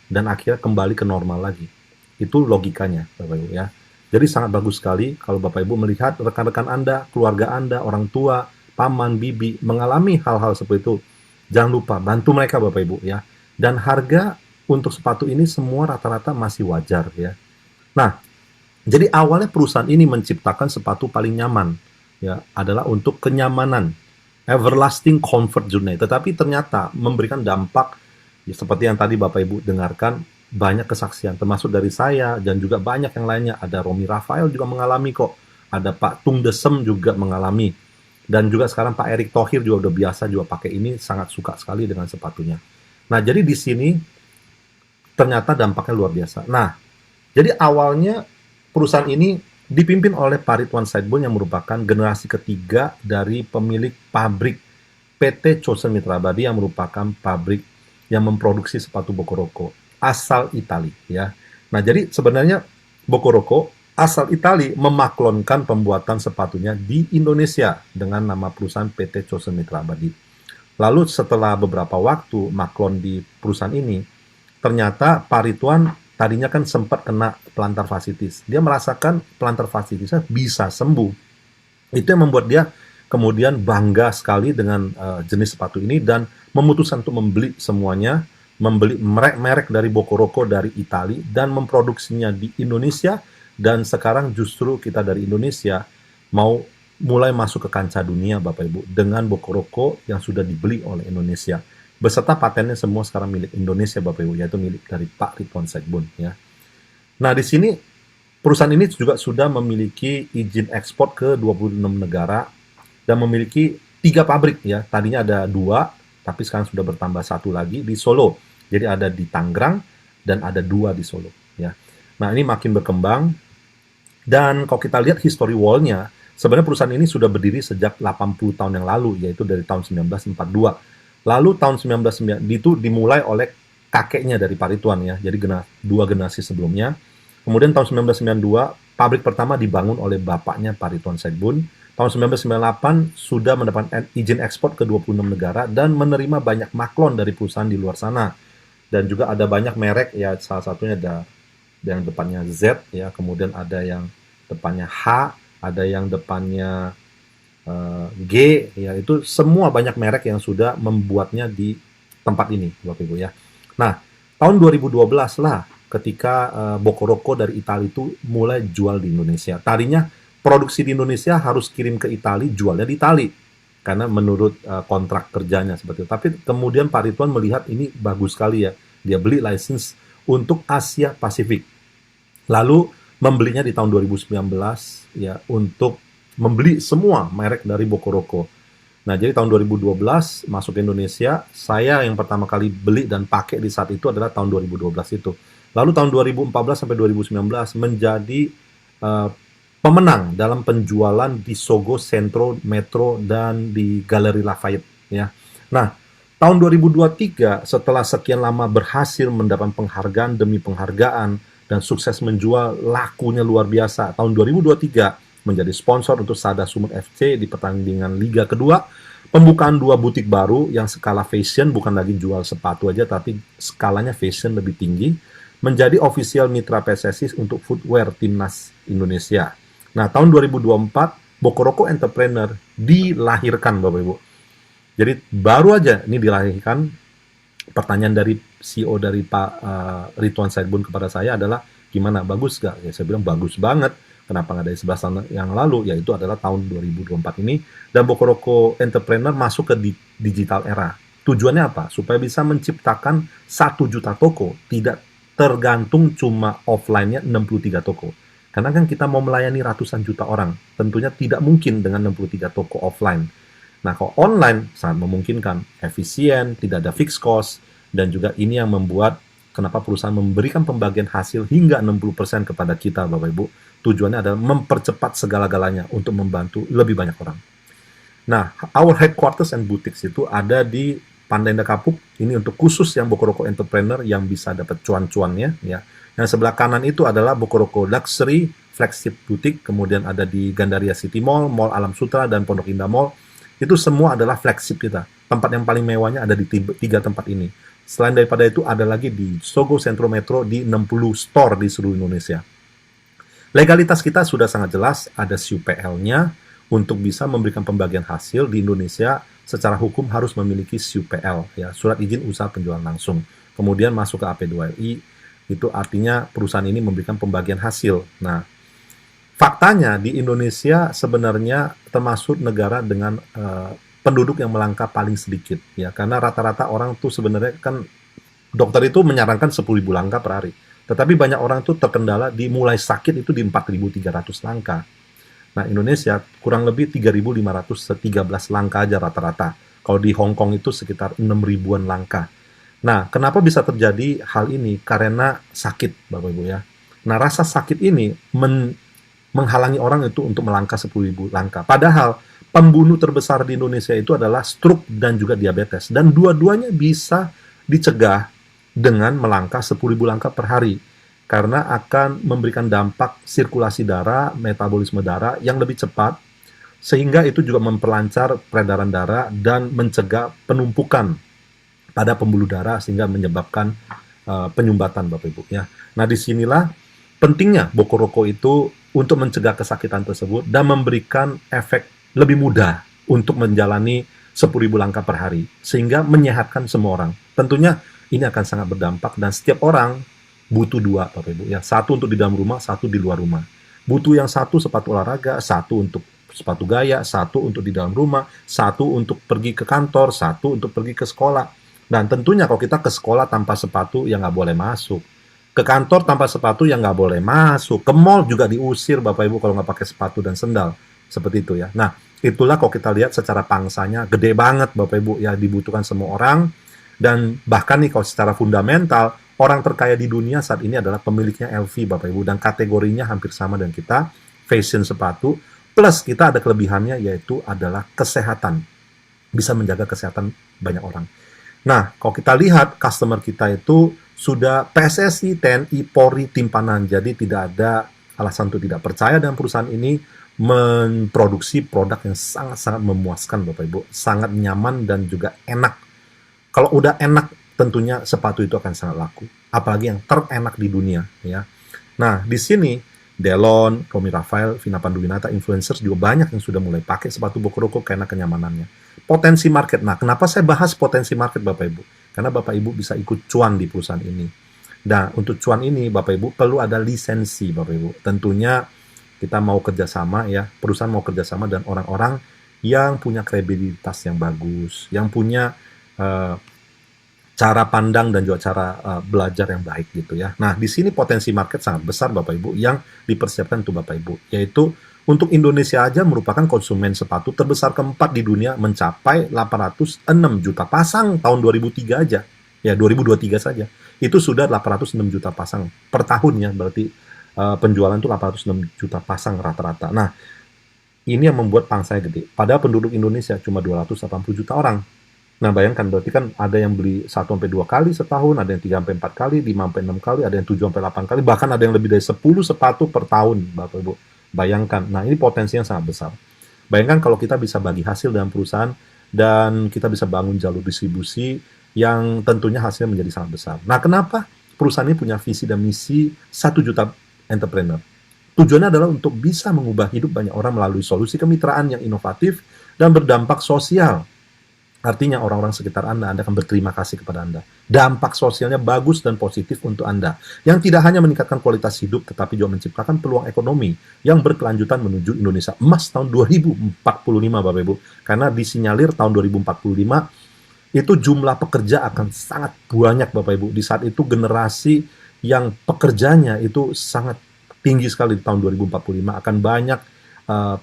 dan akhirnya kembali ke normal lagi. Itu logikanya, Bapak Ibu ya. Jadi sangat bagus sekali kalau Bapak Ibu melihat rekan-rekan Anda, keluarga Anda, orang tua, paman, bibi mengalami hal-hal seperti itu. Jangan lupa bantu mereka Bapak Ibu ya. Dan harga untuk sepatu ini semua rata-rata masih wajar ya. Nah, jadi awalnya perusahaan ini menciptakan sepatu paling nyaman ya, adalah untuk kenyamanan, everlasting comfort journey. Tetapi ternyata memberikan dampak ya, seperti yang tadi Bapak Ibu dengarkan, banyak kesaksian, termasuk dari saya dan juga banyak yang lainnya. Ada Romi Rafael juga mengalami kok, ada Pak Tung Desem juga mengalami, dan juga sekarang Pak Erick Thohir juga udah biasa juga pakai ini, sangat suka sekali dengan sepatunya. Nah, jadi di sini ternyata dampaknya luar biasa. Nah, jadi awalnya perusahaan ini dipimpin oleh Pak Ridwan Saidbon yang merupakan generasi ketiga dari pemilik pabrik PT Chosen Mitra Abadi yang merupakan pabrik yang memproduksi sepatu Bokoroko asal Itali ya. Nah, jadi sebenarnya Bokoroko asal Itali memaklonkan pembuatan sepatunya di Indonesia dengan nama perusahaan PT Chosen Mitra Abadi. Lalu setelah beberapa waktu maklon di perusahaan ini, ternyata Pak Ridwan tadinya kan sempat kena plantar fasciitis. Dia merasakan plantar fasciitisnya bisa sembuh. Itu yang membuat dia kemudian bangga sekali dengan jenis sepatu ini dan memutuskan untuk membeli semuanya, membeli merek dari Bokoroko dari Itali dan memproduksinya di Indonesia. Dan sekarang justru kita dari Indonesia mau mulai masuk ke kancah dunia Bapak Ibu dengan Bokoroko yang sudah dibeli oleh Indonesia. Beserta patennya semua sekarang milik Indonesia Bapak Ibu, yaitu milik dari Pak Ridwan Saidbon ya. Nah, di sini perusahaan ini juga sudah memiliki izin ekspor ke 26 negara dan memiliki 3 pabrik ya. Tadinya ada 2, tapi sekarang sudah bertambah 1 lagi di Solo. Jadi ada di Tangerang dan ada 2 di Solo ya. Nah, ini makin berkembang. Dan kalau kita lihat history wall-nya, sebenarnya perusahaan ini sudah berdiri sejak 80 tahun yang lalu, yaitu dari tahun 1942. Lalu tahun 1990 itu dimulai oleh kakeknya dari Pak Ridwan ya, jadi 2 generasi sebelumnya. Kemudian tahun 1992, pabrik pertama dibangun oleh bapaknya Pak Ridwan Saidbon. Tahun 1998 sudah mendapatkan izin ekspor ke 26 negara dan menerima banyak maklon dari perusahaan di luar sana. Dan juga ada banyak merek ya, salah satunya ada yang depannya Z ya, kemudian ada yang depannya H, ada yang depannya G ya, itu semua banyak merek yang sudah membuatnya di tempat ini Bapak Ibu ya. Nah, tahun 2012 lah ketika Bokoroko dari Italia itu mulai jual di Indonesia. Tadinya produksi di Indonesia harus kirim ke Italia, jualnya di Italia karena menurut kontrak kerjanya seperti itu. Tapi kemudian Pak Ridwan melihat ini bagus sekali ya, dia beli license untuk Asia Pasifik. Lalu membelinya di tahun 2019 ya untuk membeli semua merek dari Bokoroko. Nah, jadi tahun 2012 masuk ke Indonesia, saya yang pertama kali beli dan pakai di saat itu adalah tahun 2012 itu. Lalu tahun 2014 sampai 2019 menjadi pemenang dalam penjualan di Sogo, Centro, Metro, dan di Galeri Lafayette ya. Nah, tahun 2023 setelah sekian lama berhasil mendapat penghargaan demi penghargaan dan sukses menjual, lakunya luar biasa. Tahun 2023 menjadi sponsor untuk Sada Sumut FC di pertandingan Liga kedua, pembukaan 2 butik baru yang skala fashion, bukan lagi jual sepatu aja, tapi skalanya fashion lebih tinggi, menjadi official mitra PSSI untuk footwear timnas Indonesia. Nah, tahun 2024, Bokoroko Entrepreneur dilahirkan Bapak Ibu. Jadi baru aja ini dilahirkan. Pertanyaan dari CEO dari Pak Ridwan Saidbon kepada saya adalah, gimana, bagus gak? Ya, saya bilang bagus banget. Kenapa nggak dari 11 tahun yang lalu? Yaitu adalah tahun 2024 ini. Dan Bokoroko Entrepreneur masuk ke digital era. Tujuannya apa? Supaya bisa menciptakan 1 juta toko, tidak tergantung cuma offline-nya 63 toko. Karena kan kita mau melayani ratusan juta orang, tentunya tidak mungkin dengan 63 toko offline. Nah, kalau online sangat memungkinkan, efisien, tidak ada fixed cost, dan juga ini yang membuat kenapa perusahaan memberikan pembagian hasil hingga 60% kepada kita, Bapak Ibu. Tujuannya adalah mempercepat segala-galanya untuk membantu lebih banyak orang. Nah, our headquarters and boutiques itu ada di Pandai Indah Kapuk. Ini untuk khusus yang Bokoroko entrepreneur yang bisa dapat cuan-cuannya, ya. Yang sebelah kanan itu adalah Bokoroko Luxury Flagship Boutique, kemudian ada di Gandaria City Mall, Mall Alam Sutra, dan Pondok Indah Mall. Itu semua adalah flagship kita. Tempat yang paling mewahnya ada di 3 tempat ini. Selain daripada itu, ada lagi di Sogo Sentro Metro di 60 store di seluruh Indonesia. Legalitas kita sudah sangat jelas, ada SUPL-nya. Untuk bisa memberikan pembagian hasil di Indonesia, secara hukum harus memiliki SUPL, ya, surat izin usaha penjualan langsung. Kemudian masuk ke AP2LI, itu artinya perusahaan ini memberikan pembagian hasil. Nah, faktanya di Indonesia sebenarnya termasuk negara dengan penduduk yang melangka paling sedikit, ya, karena rata-rata orang tuh sebenarnya kan dokter itu menyarankan 10.000 langkah per hari, tetapi banyak orang tuh terkendala di mulai sakit itu di 4.300 langkah. Nah, Indonesia kurang lebih 3.513 langkah aja rata-rata. Kalau di Hong Kong itu sekitar 6.000-an langkah. Nah, kenapa bisa terjadi hal ini? Karena sakit, Bapak Ibu, ya. Nah, rasa sakit ini menghalangi orang itu untuk melangkah 10.000 langkah. Padahal pembunuh terbesar di Indonesia itu adalah stroke dan juga diabetes. Dan dua-duanya bisa dicegah dengan melangkah 10.000 langkah per hari. Karena akan memberikan dampak sirkulasi darah, metabolisme darah yang lebih cepat, sehingga itu juga memperlancar peredaran darah dan mencegah penumpukan pada pembuluh darah sehingga menyebabkan penyumbatan, Bapak Ibu, ya. Nah, disinilah pentingnya Bokoroko itu untuk mencegah kesakitan tersebut dan memberikan efek lebih mudah untuk menjalani 10.000 langkah per hari, sehingga menyehatkan semua orang. Tentunya ini akan sangat berdampak dan setiap orang butuh 2, Bapak Ibu, ya. 1 untuk di dalam rumah, 1 di luar rumah. Butuh yang 1 sepatu olahraga, 1 untuk sepatu gaya, 1 untuk di dalam rumah, 1 untuk pergi ke kantor, 1 untuk pergi ke sekolah. Dan tentunya kalau kita ke sekolah tanpa sepatu, ya nggak boleh masuk. Ke kantor tanpa sepatu, ya nggak boleh masuk. Ke mall juga diusir, Bapak Ibu, kalau nggak pakai sepatu dan sendal. Seperti itu, ya. Nah, itulah kalau kita lihat secara pangsanya, gede banget, Bapak Ibu, ya, dibutuhkan semua orang. Dan bahkan nih, kalau secara fundamental, orang terkaya di dunia saat ini adalah pemiliknya LV, Bapak Ibu, dan kategorinya hampir sama dengan kita, fashion sepatu, plus kita ada kelebihannya yaitu adalah kesehatan. Bisa menjaga kesehatan banyak orang. Nah, kalau kita lihat customer kita itu sudah PSSI, TNI, Polri, Timpanan, jadi tidak ada alasan untuk tidak percaya dengan perusahaan ini memproduksi produk yang sangat-sangat memuaskan, Bapak Ibu, sangat nyaman dan juga enak. Kalau udah enak, tentunya sepatu itu akan sangat laku. Apalagi yang terenak di dunia, ya. Nah, di sini Delon, Romy Rafael, Vina Panduwinata, influencers juga banyak yang sudah mulai pakai sepatu Bokoroko karena kenyamanannya. Potensi market. Nah, kenapa saya bahas potensi market, Bapak Ibu? Karena Bapak Ibu bisa ikut cuan di perusahaan ini. Nah, untuk cuan ini, Bapak Ibu, perlu ada lisensi, Bapak Ibu. Tentunya kita mau kerjasama, ya. Perusahaan mau kerjasama dan orang-orang yang punya kredibilitas yang bagus, yang punya cara pandang dan juga cara belajar yang baik gitu, ya. Nah, di sini potensi market sangat besar, Bapak Ibu, yang dipersiapkan untuk Bapak Ibu, yaitu untuk Indonesia aja merupakan konsumen sepatu terbesar keempat di dunia, mencapai 806 juta pasang tahun 2003 aja. Ya, 2023 saja. Itu sudah 806 juta pasang per tahunnya, berarti penjualan itu 806 juta pasang rata-rata. Nah, ini yang membuat pangsanya gede. Padahal penduduk Indonesia cuma 280 juta orang. Nah, bayangkan, berarti kan ada yang beli 1-2 kali setahun, ada yang 3-4 kali, 5-6 kali, ada yang 7-8 kali, bahkan ada yang lebih dari 10 sepatu per tahun, Bapak Ibu. Bayangkan, nah ini potensi yang sangat besar. Bayangkan kalau kita bisa bagi hasil dalam perusahaan, dan kita bisa bangun jalur distribusi, yang tentunya hasilnya menjadi sangat besar. Nah, kenapa perusahaan ini punya visi dan misi 1 juta entrepreneur? Tujuannya adalah untuk bisa mengubah hidup banyak orang melalui solusi kemitraan yang inovatif dan berdampak sosial. Artinya orang-orang sekitar Anda akan berterima kasih kepada Anda. Dampak sosialnya bagus dan positif untuk Anda. Yang tidak hanya meningkatkan kualitas hidup, tetapi juga menciptakan peluang ekonomi yang berkelanjutan menuju Indonesia Emas tahun 2045, Bapak Ibu. Karena disinyalir tahun 2045, itu jumlah pekerja akan sangat banyak Bapak Ibu. Di saat itu generasi yang pekerjanya itu sangat tinggi sekali di tahun 2045, akan banyak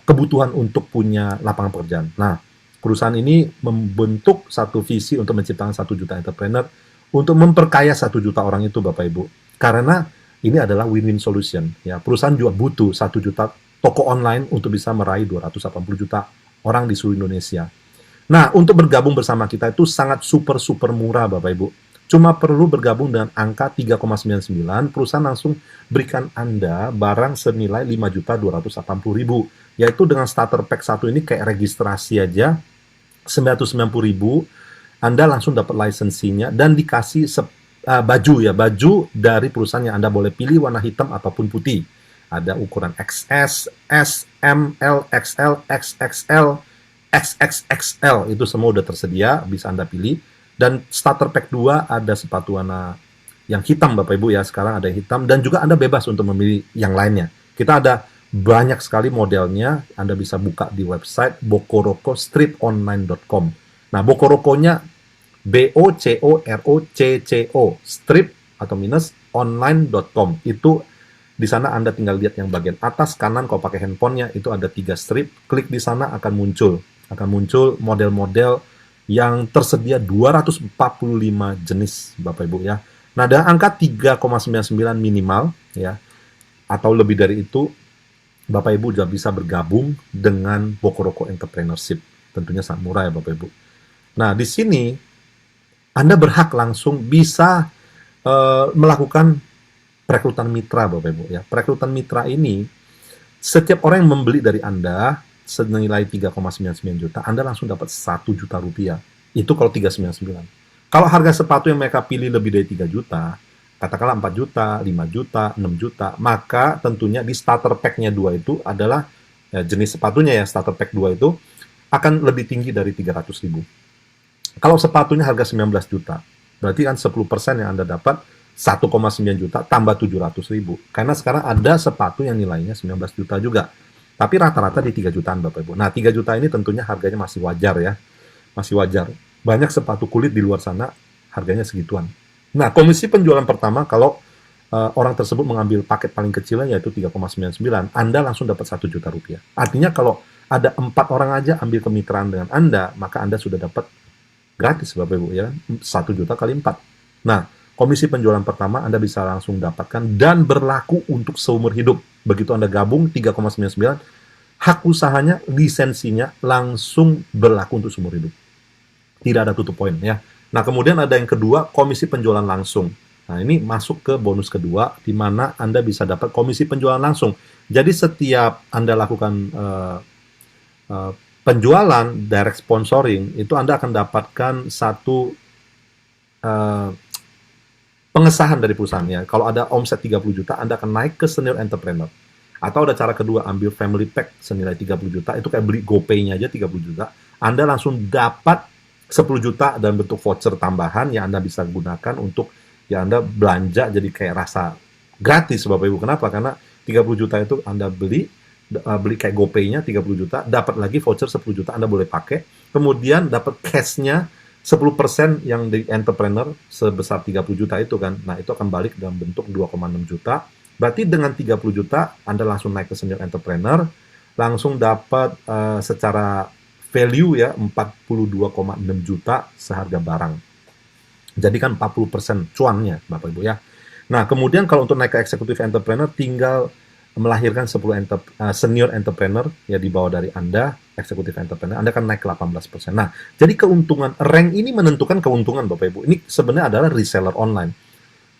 kebutuhan untuk punya lapangan pekerjaan. Nah, perusahaan ini membentuk satu visi untuk menciptakan 1 juta entrepreneur untuk memperkaya 1 juta orang itu Bapak Ibu. Karena ini adalah win-win solution. Ya, perusahaan juga butuh 1 juta toko online untuk bisa meraih 280 juta orang di seluruh Indonesia. Nah, untuk bergabung bersama kita itu sangat super murah Bapak Ibu. Cuma perlu bergabung dengan angka 3,99, perusahaan langsung berikan Anda barang senilai 5.280.000. Yaitu dengan starter pack 1 ini kayak registrasi aja 990.000, Anda langsung dapat lisensinya dan dikasih baju dari perusahaan yang Anda boleh pilih warna hitam ataupun putih. Ada ukuran XS, S, M, L, XL, XXL, XXXL, itu semua udah tersedia, bisa Anda pilih. Dan starter pack 2 ada sepatu warna yang hitam Bapak Ibu ya, sekarang ada yang hitam, dan juga Anda bebas untuk memilih yang lainnya. Kita ada banyak sekali modelnya, Anda bisa buka di website bokoroko-online.com. Nah, Bokorokonya BOCOROCCO strip atau minus online.com. Itu di sana Anda tinggal lihat yang bagian atas kanan, kalau pakai handphonenya itu ada 3 strip, klik di sana akan muncul model-model yang tersedia 245 jenis Bapak Ibu ya. Nah, dengan angka 3,99 minimal ya, atau lebih dari itu, Bapak Ibu juga bisa bergabung dengan Bokoroko Entrepreneurship. Tentunya sangat murah ya Bapak Ibu. Nah, di sini Anda berhak langsung bisa melakukan perekrutan mitra Bapak Ibu ya. Perekrutan mitra ini, setiap orang yang membeli dari Anda senilai 3,99 juta, Anda langsung dapat 1 juta rupiah. Itu kalau 3,99. Kalau harga sepatu yang mereka pilih lebih dari 3 juta, katakanlah 4 juta, 5 juta, 6 juta, maka tentunya di starter pack-nya 2 itu adalah jenis sepatunya ya, starter pack 2 itu akan lebih tinggi dari 300.000. Kalau sepatunya harga 19 juta, berarti kan 10% yang Anda dapat 1,9 juta tambah 700.000. Karena sekarang ada sepatu yang nilainya 19 juta juga. Tapi rata-rata di 3 jutaan Bapak Ibu. Nah, 3 juta ini tentunya harganya masih wajar ya. Masih wajar. Banyak sepatu kulit di luar sana harganya segituan. Nah, komisi penjualan pertama kalau orang tersebut mengambil paket paling kecilnya yaitu 3,99, Anda langsung dapat 1 juta rupiah. Artinya kalau ada 4 orang aja ambil kemitraan dengan Anda, maka Anda sudah dapat gratis Bapak Ibu ya. 1 juta kali 4. Nah, komisi penjualan pertama Anda bisa langsung dapatkan dan berlaku untuk seumur hidup. Begitu Anda gabung 3,99, hak usahanya, lisensinya langsung berlaku untuk seumur hidup. Tidak ada tutup poin ya. Nah, kemudian ada yang kedua, komisi penjualan langsung. Nah, ini masuk ke bonus kedua, di mana Anda bisa dapat komisi penjualan langsung. Jadi setiap Anda lakukan penjualan, direct sponsoring, itu Anda akan dapatkan satu pengesahan dari perusahaannya. Kalau ada omset 30 juta, Anda akan naik ke senior entrepreneur. Atau ada cara kedua, ambil family pack senilai 30 juta, itu kayak beli GoPay-nya aja 30 juta. Anda langsung dapat 10 juta dalam bentuk voucher tambahan yang Anda bisa gunakan untuk ya Anda belanja jadi kayak rasa gratis Bapak Ibu. Kenapa? Karena 30 juta itu Anda beli kayak GoPay-nya 30 juta, dapat lagi voucher 10 juta Anda boleh pakai. Kemudian dapat cash-nya 10% yang di entrepreneur sebesar 30 juta itu kan. Nah, itu akan balik dalam bentuk 2,6 juta. Berarti dengan 30 juta Anda langsung naik ke senior entrepreneur, langsung dapat secara value ya 42,6 juta seharga barang. Jadi kan 40% cuannya Bapak Ibu ya. Nah, kemudian kalau untuk naik ke executive entrepreneur tinggal melahirkan 10 senior entrepreneur ya di bawah dari Anda, executive entrepreneur, Anda akan naik ke 18%. Nah, jadi keuntungan rank ini menentukan keuntungan Bapak Ibu. Ini sebenarnya adalah reseller online.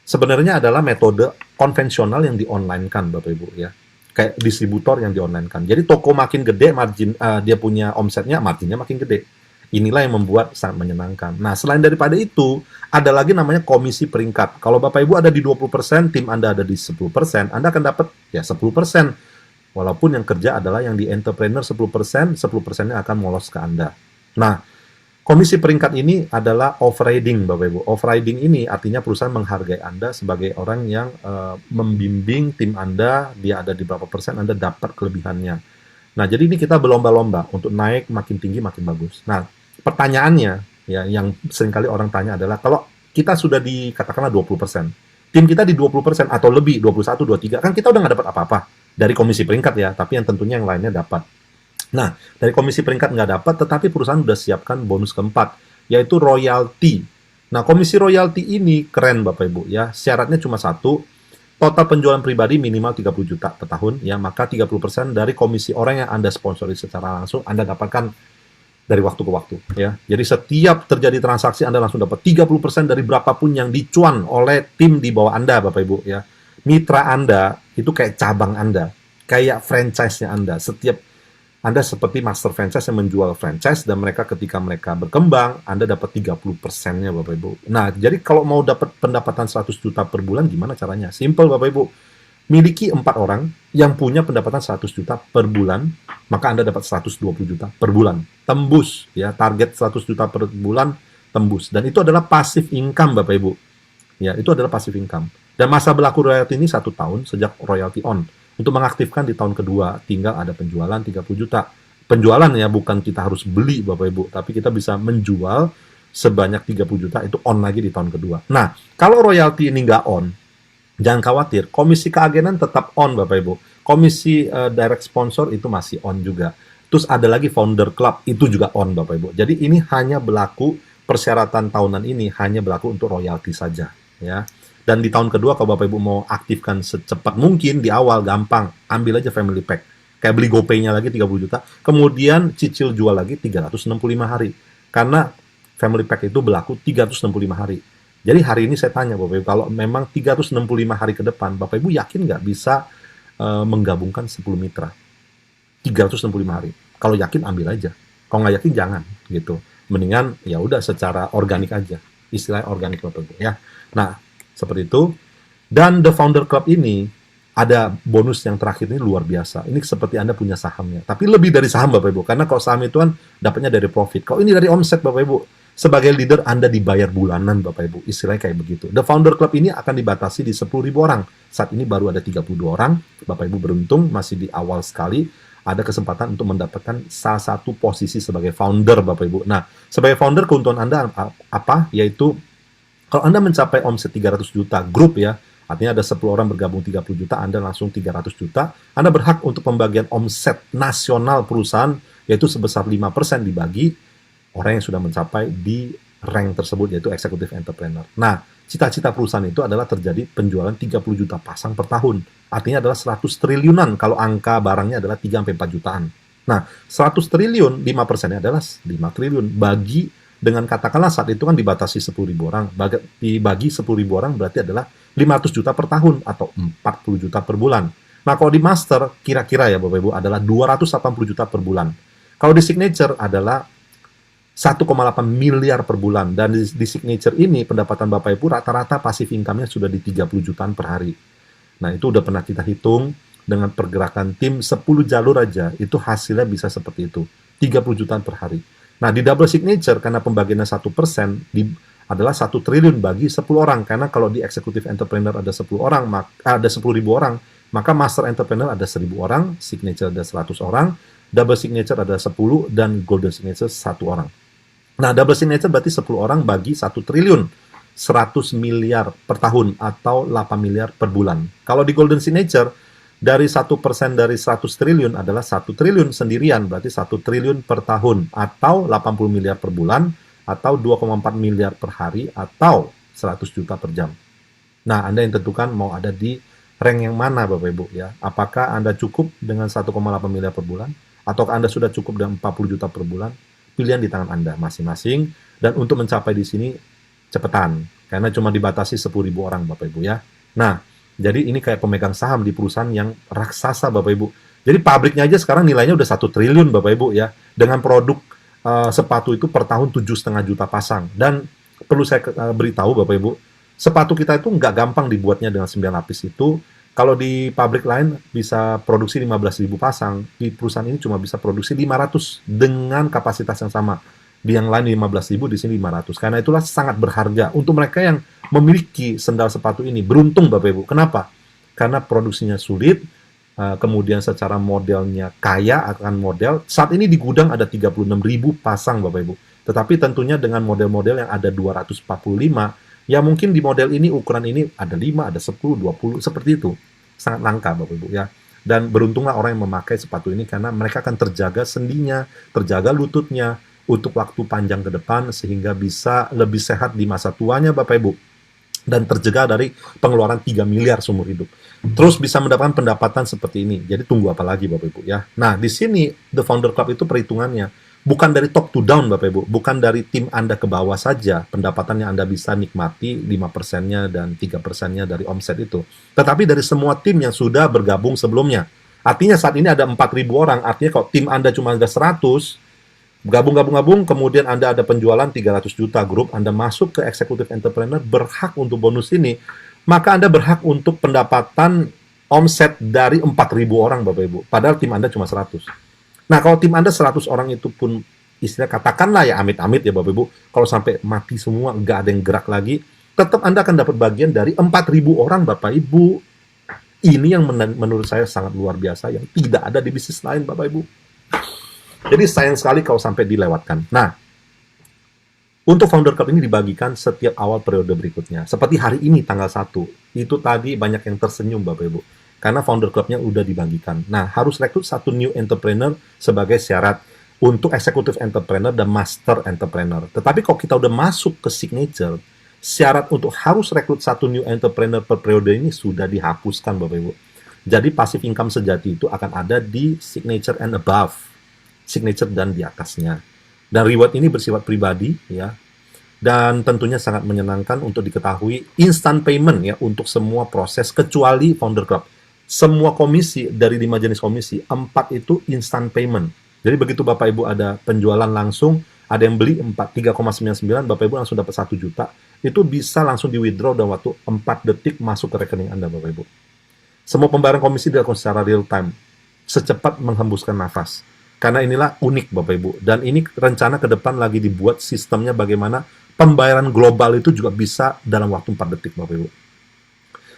Sebenarnya adalah metode konvensional yang di-online-kan Bapak Ibu ya. Kayak distributor yang di-online-kan. Jadi toko makin gede margin dia punya omsetnya, marginnya makin gede. Inilah yang membuat sangat menyenangkan. Nah, selain daripada itu, ada lagi namanya komisi peringkat. Kalau Bapak Ibu ada di 20%, tim Anda ada di 10%, Anda akan dapat ya 10%. Walaupun yang kerja adalah yang di entrepreneur 10%, 10%-nya akan molos ke Anda. Nah, komisi peringkat ini adalah off-riding, Bapak Ibu. Off-riding ini artinya perusahaan menghargai Anda sebagai orang yang membimbing tim Anda, dia ada di berapa persen, Anda dapat kelebihannya. Nah, jadi ini kita berlomba-lomba untuk naik makin tinggi, makin bagus. Nah, pertanyaannya, ya, yang seringkali orang tanya adalah kalau kita sudah di katakanlah 20%, tim kita di 20% atau lebih 21, 23, kan kita udah nggak dapat apa-apa dari komisi peringkat ya, tapi yang tentunya yang lainnya dapat. Nah, dari komisi peringkat nggak dapat, tetapi perusahaan udah siapkan bonus keempat, yaitu royalti. Nah, komisi royalti ini keren Bapak Ibu ya, syaratnya cuma satu, total penjualan pribadi minimal 30 juta per tahun, ya, maka 30% dari komisi orang yang Anda sponsori secara langsung, Anda dapatkan dari waktu ke waktu, ya. Jadi setiap terjadi transaksi, Anda langsung dapat 30% dari berapapun yang dicuan oleh tim di bawah Anda, Bapak Ibu, ya. Mitra Anda, itu kayak cabang Anda, kayak franchise-nya Anda. Setiap Anda seperti master franchise yang menjual franchise, dan mereka ketika mereka berkembang, Anda dapat 30%-nya Bapak Ibu. Nah, jadi kalau mau dapat pendapatan 100 juta per bulan, gimana caranya? Simple Bapak Ibu. Miliki 4 orang yang punya pendapatan 100 juta per bulan, maka Anda dapat 120 juta per bulan. Tembus, ya, target 100 juta per bulan, tembus. Dan itu adalah passive income Bapak Ibu. Ya, itu adalah passive income. Dan masa berlaku royalti ini 1 tahun sejak royalty on. Untuk mengaktifkan di tahun kedua, tinggal ada penjualan 30 juta. Penjualan ya, bukan kita harus beli Bapak Ibu, tapi kita bisa menjual sebanyak 30 juta, itu on lagi di tahun kedua. Nah, kalau royalti ini nggak on, jangan khawatir, komisi keagenan tetap on Bapak Ibu. Komisi direct sponsor itu masih on juga. Terus ada lagi founder club, itu juga on Bapak Ibu. Jadi ini hanya berlaku, persyaratan tahunan ini hanya berlaku untuk royalti saja, ya. Dan di tahun kedua, kalau Bapak Ibu mau aktifkan secepat mungkin, di awal gampang, ambil aja family pack. Kayak beli GoPay-nya lagi 30 juta, kemudian cicil jual lagi 365 hari. Karena family pack itu berlaku 365 hari. Jadi hari ini saya tanya Bapak Ibu, kalau memang 365 hari ke depan, Bapak Ibu yakin nggak bisa menggabungkan 10 mitra? 365 hari. Kalau yakin, ambil aja. Kalau nggak yakin, jangan. Gitu. Mendingan, ya udah secara organik aja. Istilahnya organik Bapak Ibu, ya. Nah, seperti itu. Dan The Founder Club ini ada bonus yang terakhir ini luar biasa. Ini seperti Anda punya sahamnya. Tapi lebih dari saham Bapak Ibu. Karena kalau saham itu kan dapatnya dari profit. Kalau ini dari omset Bapak Ibu. Sebagai leader Anda dibayar bulanan Bapak Ibu. Istilahnya kayak begitu. The Founder Club ini akan dibatasi di 10.000 orang. Saat ini baru ada 32 orang. Bapak Ibu beruntung masih di awal sekali. Ada kesempatan untuk mendapatkan salah satu posisi sebagai founder Bapak Ibu. Nah, sebagai founder keuntungan Anda apa? Yaitu kalau Anda mencapai omset 300 juta grup ya, artinya ada 10 orang bergabung 30 juta, Anda langsung 300 juta, Anda berhak untuk pembagian omset nasional perusahaan, yaitu sebesar 5% dibagi orang yang sudah mencapai di rank tersebut, yaitu executive entrepreneur. Nah, cita-cita perusahaan itu adalah terjadi penjualan 30 juta pasang per tahun. Artinya adalah 100 triliunan kalau angka barangnya adalah 3-4 jutaan. Nah, 100 triliun, 5%-nya adalah 5 triliun. Bagi dengan katakanlah saat itu kan dibatasi 10.000 orang, dibagi 10.000 orang berarti adalah 500 juta per tahun atau 40 juta per bulan. Nah, kalau di master kira-kira ya Bapak Ibu adalah 280 juta per bulan. Kalau di signature adalah 1,8 miliar per bulan, dan di signature ini pendapatan Bapak Ibu rata-rata passive income-nya sudah di 30 jutaan per hari. Nah, itu udah pernah kita hitung dengan pergerakan tim 10 jalur aja, itu hasilnya bisa seperti itu, 30 jutaan per hari. Nah, di double signature, karena pembagiannya 1% adalah 1 triliun bagi 10 orang. Karena kalau di executive entrepreneur ada 10 orang, ada 10.000 orang, maka master entrepreneur ada 1.000 orang, signature ada 100 orang, double signature ada 10, dan golden signature 1 orang. Nah, double signature berarti 10 orang bagi 1 triliun, 100 miliar per tahun, atau 8 miliar per bulan. Kalau di golden signature, dari 1% dari 100 triliun adalah 1 triliun sendirian, berarti 1 triliun per tahun, atau 80 miliar per bulan, atau 2,4 miliar per hari, atau 100 juta per jam. Nah, Anda yang tentukan mau ada di rank yang mana Bapak Ibu ya. Apakah Anda cukup dengan 1,8 miliar per bulan, atau Anda sudah cukup dengan 40 juta per bulan? Pilihan di tangan Anda masing-masing. Dan untuk mencapai di sini cepetan, karena cuma dibatasi 10.000 orang Bapak Ibu ya. Nah, jadi ini kayak pemegang saham di perusahaan yang raksasa Bapak Ibu. Jadi pabriknya aja sekarang nilainya udah 1 triliun Bapak Ibu ya. Dengan produk sepatu itu per tahun 7,5 juta pasang. Dan perlu saya beritahu Bapak Ibu, sepatu kita itu nggak gampang dibuatnya dengan 9 lapis itu. Kalau di pabrik lain bisa produksi 15.000 pasang, di perusahaan ini cuma bisa produksi 500 dengan kapasitas yang sama. Di yang lain 15.000, di sini 500. Karena itulah sangat berharga untuk mereka yang memiliki sendal sepatu ini. Beruntung Bapak Ibu. Kenapa? Karena produksinya sulit, kemudian secara modelnya kaya akan model. Saat ini di gudang ada 36.000 pasang Bapak Ibu. Tetapi tentunya dengan model-model yang ada 245, ya mungkin di model ini, ukuran ini ada 5, ada 10, 20, seperti itu. Sangat langka Bapak Ibu ya. Dan beruntunglah orang yang memakai sepatu ini karena mereka akan terjaga sendinya, terjaga lututnya untuk waktu panjang ke depan sehingga bisa lebih sehat di masa tuanya Bapak Ibu. Dan terjaga dari pengeluaran 3 miliar seumur hidup. Terus bisa mendapatkan pendapatan seperti ini. Jadi tunggu apa lagi Bapak Ibu ya. Nah, di sini The Founder Club itu perhitungannya bukan dari top to down Bapak Ibu, bukan dari tim Anda ke bawah saja pendapatan yang Anda bisa nikmati 5%-nya dan 3%-nya dari omset itu. Tetapi dari semua tim yang sudah bergabung sebelumnya. Artinya saat ini ada 4.000 orang, artinya kalau tim Anda cuma ada 100, gabung, kemudian Anda ada penjualan 300 juta grup, Anda masuk ke Executive Entrepreneur, berhak untuk bonus ini, maka Anda berhak untuk pendapatan omset dari 4.000 orang Bapak Ibu, padahal tim Anda cuma 100. Nah, kalau tim Anda 100 orang itu pun, istilah katakanlah ya amit-amit ya Bapak Ibu, kalau sampai mati semua, nggak ada yang gerak lagi, tetap Anda akan dapat bagian dari 4.000 orang Bapak Ibu. Ini yang menurut saya sangat luar biasa, yang tidak ada di bisnis lain Bapak Ibu. Jadi sayang sekali kalau sampai dilewatkan. Nah, untuk Founder Club ini dibagikan setiap awal periode berikutnya. Seperti hari ini tanggal 1, itu tadi banyak yang tersenyum Bapak Ibu. Karena Founder Club-nya udah dibagikan. Nah, harus rekrut 1 new entrepreneur sebagai syarat untuk Executive Entrepreneur dan Master Entrepreneur. Tetapi kalau kita udah masuk ke Signature, syarat untuk harus rekrut 1 new entrepreneur per periode ini sudah dihapuskan Bapak Ibu. Jadi passive income sejati itu akan ada di Signature and above. Signature dan di atasnya. Dan reward ini bersifat pribadi ya. Dan tentunya sangat menyenangkan untuk diketahui instant payment ya untuk semua proses kecuali Founder Club. Semua komisi dari 5 jenis komisi, 4 itu instant payment. Jadi begitu Bapak Ibu ada penjualan langsung, ada yang beli 3,99, Bapak Ibu langsung dapat 1 juta, itu bisa langsung di withdraw dalam waktu 4 detik masuk ke rekening Anda Bapak Ibu. Semua pembayaran komisi dilakukan secara real time, secepat menghembuskan nafas. Karena inilah unik Bapak Ibu. Dan ini rencana ke depan lagi dibuat sistemnya bagaimana pembayaran global itu juga bisa dalam waktu 4 detik Bapak Ibu.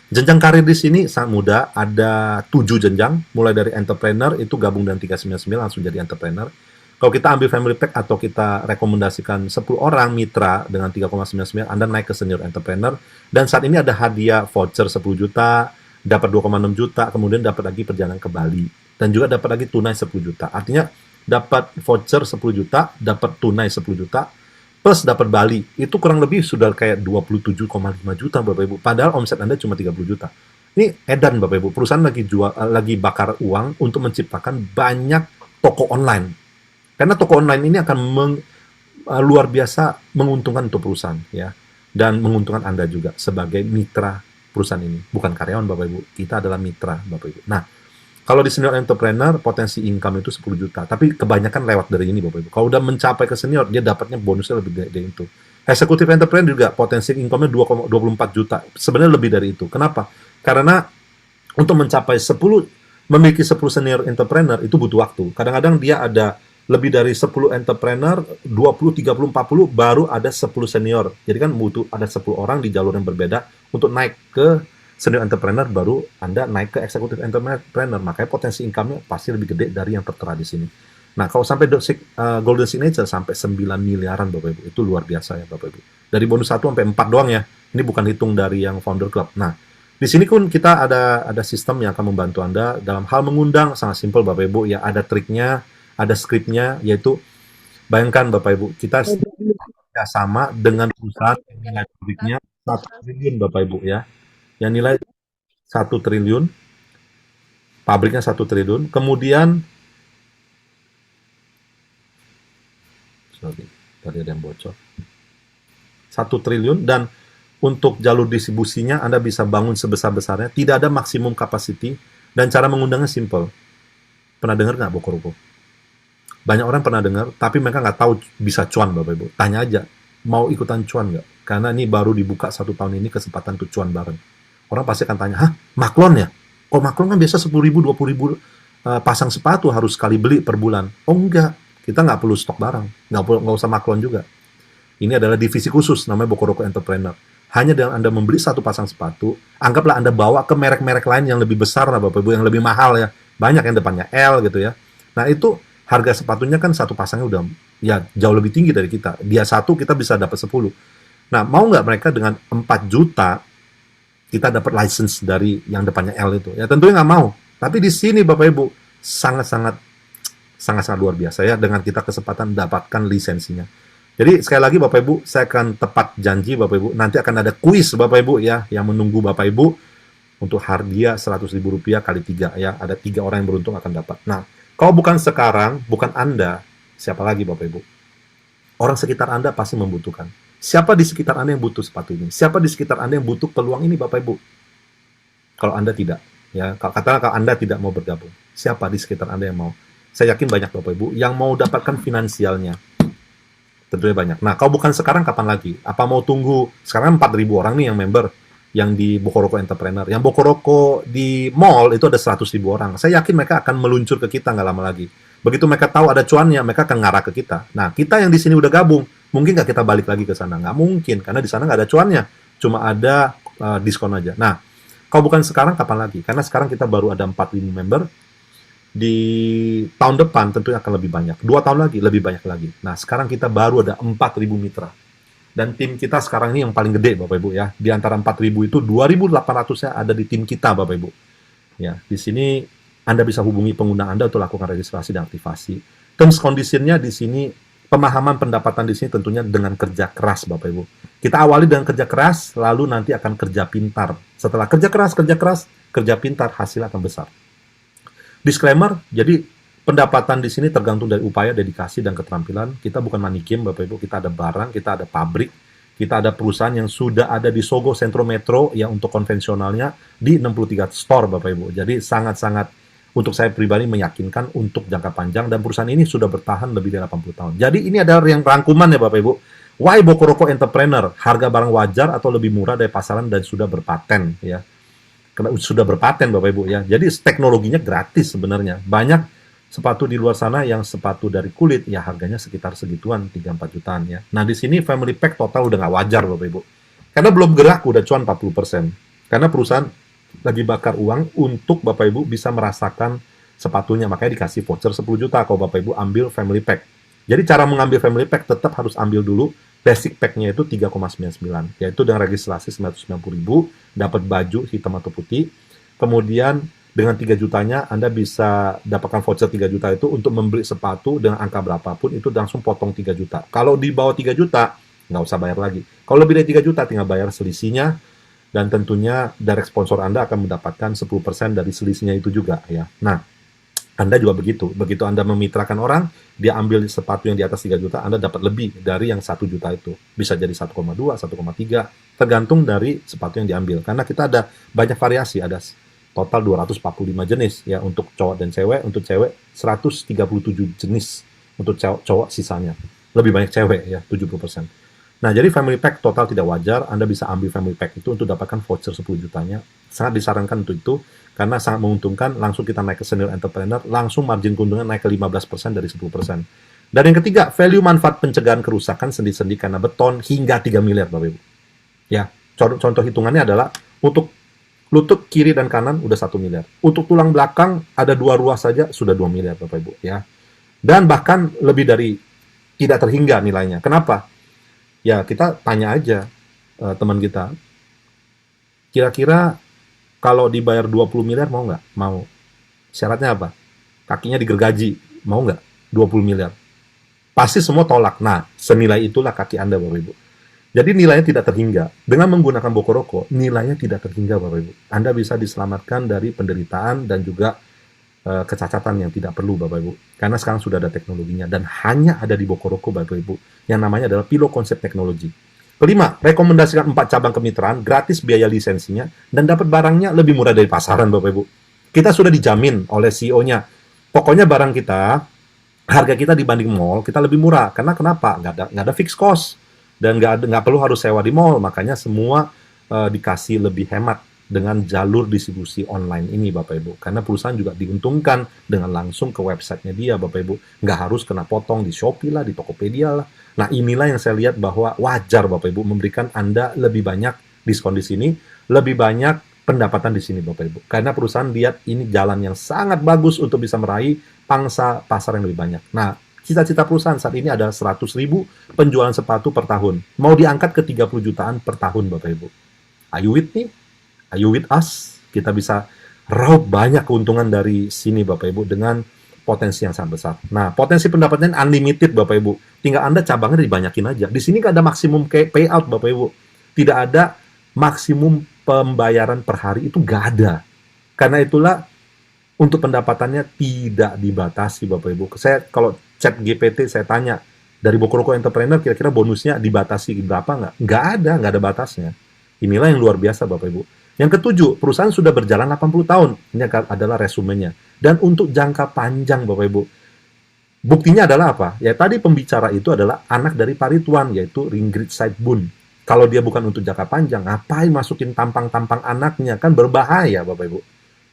Jenjang karir di sini sangat mudah, ada 7 jenjang, mulai dari entrepreneur itu gabung dengan 399 langsung jadi entrepreneur. Kalau kita ambil family pack atau kita rekomendasikan 10 orang mitra dengan 3,99, Anda naik ke senior entrepreneur. Dan saat ini ada hadiah voucher 10 juta, dapat 2,6 juta, kemudian dapat lagi perjalanan ke Bali. Dan juga dapat lagi tunai 10 juta. Artinya dapat voucher 10 juta, dapat tunai 10 juta, plus dapat Bali. Itu kurang lebih sudah kayak 27,5 juta Bapak Ibu. Padahal omset Anda cuma 30 juta. Ini edan Bapak Ibu. Perusahaan lagi bakar uang untuk menciptakan banyak toko online. Karena toko online ini akan luar biasa menguntungkan untuk perusahaan ya. Dan menguntungkan Anda juga sebagai mitra perusahaan ini. Bukan karyawan Bapak Ibu. Kita adalah mitra Bapak Ibu. Nah, kalau di senior entrepreneur, potensi income itu 10 juta. Tapi kebanyakan lewat dari ini, Bapak Ibu. Kalau udah mencapai ke senior, dia dapatnya bonusnya lebih gede itu. Executive entrepreneur juga potensi income-nya 2,24 juta. Sebenarnya lebih dari itu. Kenapa? Karena untuk mencapai 10, memiliki 10 senior entrepreneur, itu butuh waktu. Kadang-kadang dia ada lebih dari 10 entrepreneur, 20, 30, 40, baru ada 10 senior. Jadi kan butuh ada 10 orang di jalur yang berbeda untuk naik ke senior entrepreneur, baru Anda naik ke executive entrepreneur. Makanya potensi income-nya pasti lebih gede dari yang tertera di sini. Nah, kalau sampai Golden Signature sampai 9 miliaran Bapak Ibu, itu luar biasa ya Bapak Ibu. Dari bonus 1 sampai 4 doang ya. Ini bukan hitung dari yang Founder Club. Nah, di sini pun kita ada sistem yang akan membantu Anda dalam hal mengundang, sangat simpel Bapak Ibu ya. Ada triknya, ada skripnya, yaitu bayangkan Bapak Ibu, kita sama dengan perusahaan yang nilai publiknya 1 triliun Bapak Ibu ya. Yang nilai 1 triliun, pabriknya 1 triliun, kemudian tadi ada yang bocor, 1 triliun, dan untuk jalur distribusinya Anda bisa bangun sebesar-besarnya, tidak ada maksimum capacity, dan cara mengundangnya simple. Pernah dengar nggak Bokoroko? Banyak orang pernah dengar, tapi mereka nggak tahu bisa cuan Bapak Ibu. Tanya aja, mau ikutan cuan nggak? Karena ini baru dibuka 1 tahun ini kesempatan untuk cuan bareng. Orang pasti akan tanya, hah, Maklon ya? Kok Maklon kan biasa 10.000, 20.000 pasang sepatu harus sekali beli per bulan. Oh enggak, kita nggak perlu stok barang, nggak usah Maklon juga. Ini adalah divisi khusus, namanya Bokoroko Entrepreneur. Hanya dengan Anda membeli 1 pasang sepatu, anggaplah Anda bawa ke merek-merek lain yang lebih besar lah Bapak Ibu, yang lebih mahal ya. Banyak yang depannya L gitu ya. Nah itu harga sepatunya kan satu pasangnya udah ya jauh lebih tinggi dari kita. Dia satu, kita bisa dapat 10. Nah, mau nggak mereka dengan 4 juta kita dapat license dari yang depannya L itu? Ya tentunya nggak mau. Tapi di sini Bapak Ibu sangat-sangat luar biasa ya dengan kita kesempatan dapatkan lisensinya. Jadi sekali lagi Bapak Ibu, saya akan tepat janji Bapak Ibu, nanti akan ada kuis Bapak Ibu ya yang menunggu Bapak Ibu untuk hadiah Rp100.000 kali 3 ya. Ada 3 orang yang beruntung akan dapat. Nah, kalau bukan sekarang, bukan Anda, siapa lagi Bapak Ibu? Orang sekitar Anda pasti membutuhkan. Siapa di sekitar Anda yang butuh sepatu ini? Siapa di sekitar Anda yang butuh peluang ini Bapak Ibu? Kalau Anda tidak, ya, katakanlah kalau Anda tidak mau bergabung, siapa di sekitar Anda yang mau? Saya yakin banyak Bapak Ibu yang mau dapatkan finansialnya. Tentunya banyak. Nah, kalau bukan sekarang, kapan lagi? Apa mau tunggu? Sekarang 4.000 orang nih yang member, yang di Bokoroko Entrepreneur. Yang Bokoroko di mall itu ada 100.000 orang. Saya yakin mereka akan meluncur ke kita nggak lama lagi. Begitu mereka tahu ada cuannya, mereka akan ngarah ke kita. Nah, kita yang di sini udah gabung, mungkin nggak kita balik lagi ke sana? Nggak mungkin, karena di sana nggak ada cuannya. Cuma ada diskon aja. Nah, kalau bukan sekarang, kapan lagi? Karena sekarang kita baru ada 4.000 member. Di tahun depan tentunya akan lebih banyak. 2 tahun lagi lebih banyak lagi. Nah, sekarang kita baru ada 4.000 mitra. Dan tim kita sekarang ini yang paling gede Bapak Ibu ya. Di antara 4.000 itu 2.800-nya ada di tim kita Bapak Ibu. Ya, di sini Anda bisa hubungi pengguna Anda untuk lakukan registrasi dan aktivasi. Terms condition-nya di sini, pemahaman pendapatan di sini tentunya dengan kerja keras Bapak Ibu. Kita awali dengan kerja keras, lalu nanti akan kerja pintar. Setelah kerja keras, kerja pintar, hasil akan besar. Disclaimer, jadi pendapatan di sini tergantung dari upaya, dedikasi, dan keterampilan. Kita bukan money game, Bapak Ibu. Kita ada barang, kita ada pabrik, kita ada perusahaan yang sudah ada di Sogo Sentro Metro, ya untuk konvensionalnya, di 63 store, Bapak Ibu. Jadi sangat-sangat, untuk saya pribadi meyakinkan untuk jangka panjang, dan perusahaan ini sudah bertahan lebih dari 80 tahun. Jadi ini ada yang rangkuman ya Bapak Ibu. Why Bokoroko Entrepreneur? Harga barang wajar atau lebih murah dari pasaran dan sudah berpaten, ya. Karena sudah berpaten Bapak Ibu ya. Jadi teknologinya gratis sebenarnya. Banyak sepatu di luar sana yang sepatu dari kulit ya harganya sekitar segituan 3-4 jutaan ya. Nah, di sini family pack total udah nggak wajar Bapak Ibu. Karena belum gerak udah cuan 40%. Karena perusahaan lagi bakar uang untuk Bapak Ibu bisa merasakan sepatunya. Makanya dikasih voucher 10 juta kalau Bapak Ibu ambil family pack. Jadi cara mengambil family pack tetap harus ambil dulu basic pack-nya itu 3,99, yaitu dengan registrasi 990.000, dapat baju hitam atau putih. Kemudian dengan 3 jutanya Anda bisa dapatkan voucher 3 juta itu untuk membeli sepatu dengan angka berapapun, itu langsung potong 3 juta. Kalau di bawah 3 juta, nggak usah bayar lagi. Kalau lebih dari 3 juta, tinggal bayar selisihnya, dan tentunya direct sponsor Anda akan mendapatkan 10% dari selisihnya itu juga ya. Nah, Anda juga begitu. Begitu Anda memitrakan orang, dia ambil sepatu yang di atas 3 juta, Anda dapat lebih dari yang 1 juta itu. Bisa jadi 1,2, 1,3, tergantung dari sepatu yang diambil. Karena kita ada banyak variasi, ada total 245 jenis ya untuk cowok dan cewek. Untuk cewek 137 jenis, untuk cowok sisanya. Lebih banyak cewek ya, 70%. Nah, jadi family pack total tidak wajar. Anda bisa ambil family pack itu untuk dapatkan voucher 10 jutanya. Sangat disarankan untuk itu, karena sangat menguntungkan. Langsung kita naik ke senior entrepreneur, langsung margin keuntungan naik ke 15% dari 10%. Dan yang ketiga, value manfaat pencegahan kerusakan sendi-sendi karena beton hingga 3 miliar, Bapak Ibu. Ya, contoh hitungannya adalah untuk lutut kiri dan kanan udah 1 miliar. Untuk tulang belakang ada 2 ruas saja sudah 2 miliar, Bapak Ibu. Ya. Dan bahkan lebih dari tidak terhingga nilainya. Kenapa? Ya, kita tanya aja teman kita. Kira-kira kalau dibayar 20 miliar mau nggak? Mau. Syaratnya apa? Kakinya digergaji. Mau nggak? 20 miliar. Pasti semua tolak. Nah, senilai itulah kaki Anda, Bapak Ibu. Jadi nilainya tidak terhingga. Dengan menggunakan Bokoroko, nilainya tidak terhingga, Bapak Ibu. Anda bisa diselamatkan dari penderitaan dan juga kecacatan yang tidak perlu, Bapak Ibu. Karena sekarang sudah ada teknologinya. Dan hanya ada di Bokoroko, Bapak Ibu. Yang namanya adalah Pilo Konsep Teknologi. Kelima, rekomendasikan 4 cabang kemitraan, gratis biaya lisensinya, dan dapat barangnya lebih murah dari pasaran, Bapak Ibu. Kita sudah dijamin oleh CEO-nya. Pokoknya barang kita, harga kita dibanding mall, kita lebih murah. Karena kenapa? Nggak ada fixed cost. Dan nggak perlu harus sewa di mall. Makanya semua dikasih lebih hemat dengan jalur distribusi online ini, Bapak Ibu. Karena perusahaan juga diuntungkan dengan langsung ke websitenya dia, Bapak Ibu. Nggak harus kena potong di Shopee lah, di Tokopedia lah. Nah, inilah yang saya lihat bahwa wajar, Bapak Ibu, memberikan Anda lebih banyak diskon di sini, lebih banyak pendapatan di sini Bapak Ibu. Karena perusahaan lihat ini jalan yang sangat bagus untuk bisa meraih pangsa pasar yang lebih banyak. Nah, cita-cita perusahaan saat ini ada 100.000 penjualan sepatu per tahun. Mau diangkat ke 30 jutaan per tahun Bapak Ibu. Are you with me? Are you with us? Kita bisa raup banyak keuntungan dari sini Bapak Ibu dengan potensi yang sangat besar. Nah, potensi pendapatan unlimited Bapak Ibu. Tinggal Anda cabangnya dibanyakin aja. Di sini nggak ada maksimum payout Bapak Ibu. Tidak ada maksimum pembayaran per hari, itu nggak ada. Karena itulah untuk pendapatannya tidak dibatasi Bapak Ibu. Saya kalau chat GPT saya tanya, dari Bokoroko Entrepreneur kira-kira bonusnya dibatasi berapa nggak? Nggak ada batasnya. Inilah yang luar biasa Bapak Ibu. Yang ketujuh, perusahaan sudah berjalan 80 tahun. Ini adalah resumenya. Dan untuk jangka panjang Bapak Ibu. Buktinya adalah apa? Ya tadi pembicara itu adalah anak dari Pak Ridwan, yaitu Ringrid Saidbun. Kalau dia bukan untuk jangka panjang, ngapain masukin tampang-tampang anaknya? Kan berbahaya Bapak Ibu.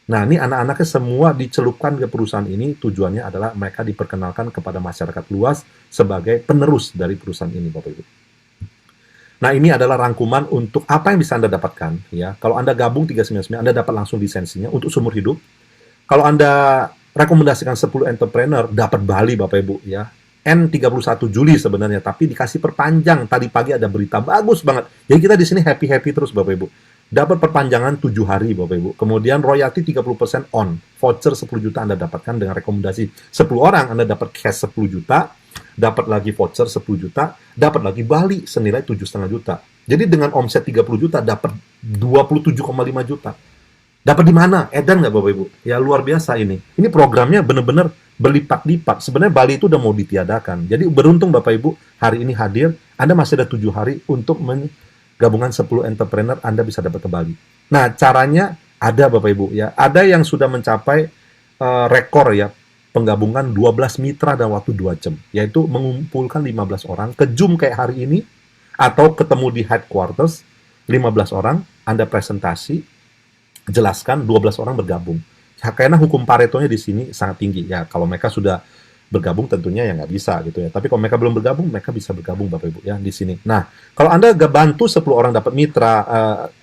Nah, ini anak-anaknya semua dicelupkan ke perusahaan ini. Tujuannya adalah mereka diperkenalkan kepada masyarakat luas sebagai penerus dari perusahaan ini Bapak Ibu. Nah, ini adalah rangkuman untuk apa yang bisa Anda dapatkan. Ya, kalau Anda gabung 399, Anda dapat langsung lisensinya untuk seumur hidup. Kalau Anda rekomendasikan 10 entrepreneur, dapat Bali Bapak Ibu. Ya, N31 Juli sebenarnya, tapi dikasih perpanjang. Tadi pagi ada berita bagus banget. Jadi kita di sini happy-happy terus Bapak Ibu. Dapat perpanjangan 7 hari Bapak Ibu. Kemudian royalti 30% on. Voucher 10 juta Anda dapatkan dengan rekomendasi 10 orang. Anda dapat cash 10 juta, dapat lagi voucher 10 juta, dapat lagi Bali senilai 7,5 juta. Jadi dengan omset 30 juta dapat 27,5 juta. Dapat di mana? Edan nggak Bapak Ibu? Ya luar biasa ini. Ini programnya benar-benar berlipat-lipat. Sebenarnya Bali itu udah mau ditiadakan. Jadi beruntung Bapak Ibu hari ini hadir. Anda masih ada 7 hari untuk gabungan 10 entrepreneur Anda bisa dapat ke Bali. Nah caranya ada Bapak Ibu ya. Ada yang sudah mencapai rekor ya penggabungan 12 mitra dalam waktu 2 jam. Yaitu mengumpulkan 15 orang ke Zoom kayak hari ini. Atau ketemu di headquarters 15 orang. Anda presentasi. Jelaskan 12 orang bergabung. Karena hukum Paretonya di sini sangat tinggi. Ya, kalau mereka sudah bergabung tentunya ya nggak bisa gitu ya. Tapi kalau mereka belum bergabung, mereka bisa bergabung Bapak Ibu ya di sini. Nah, kalau Anda gak bantu 10 orang dapat mitra,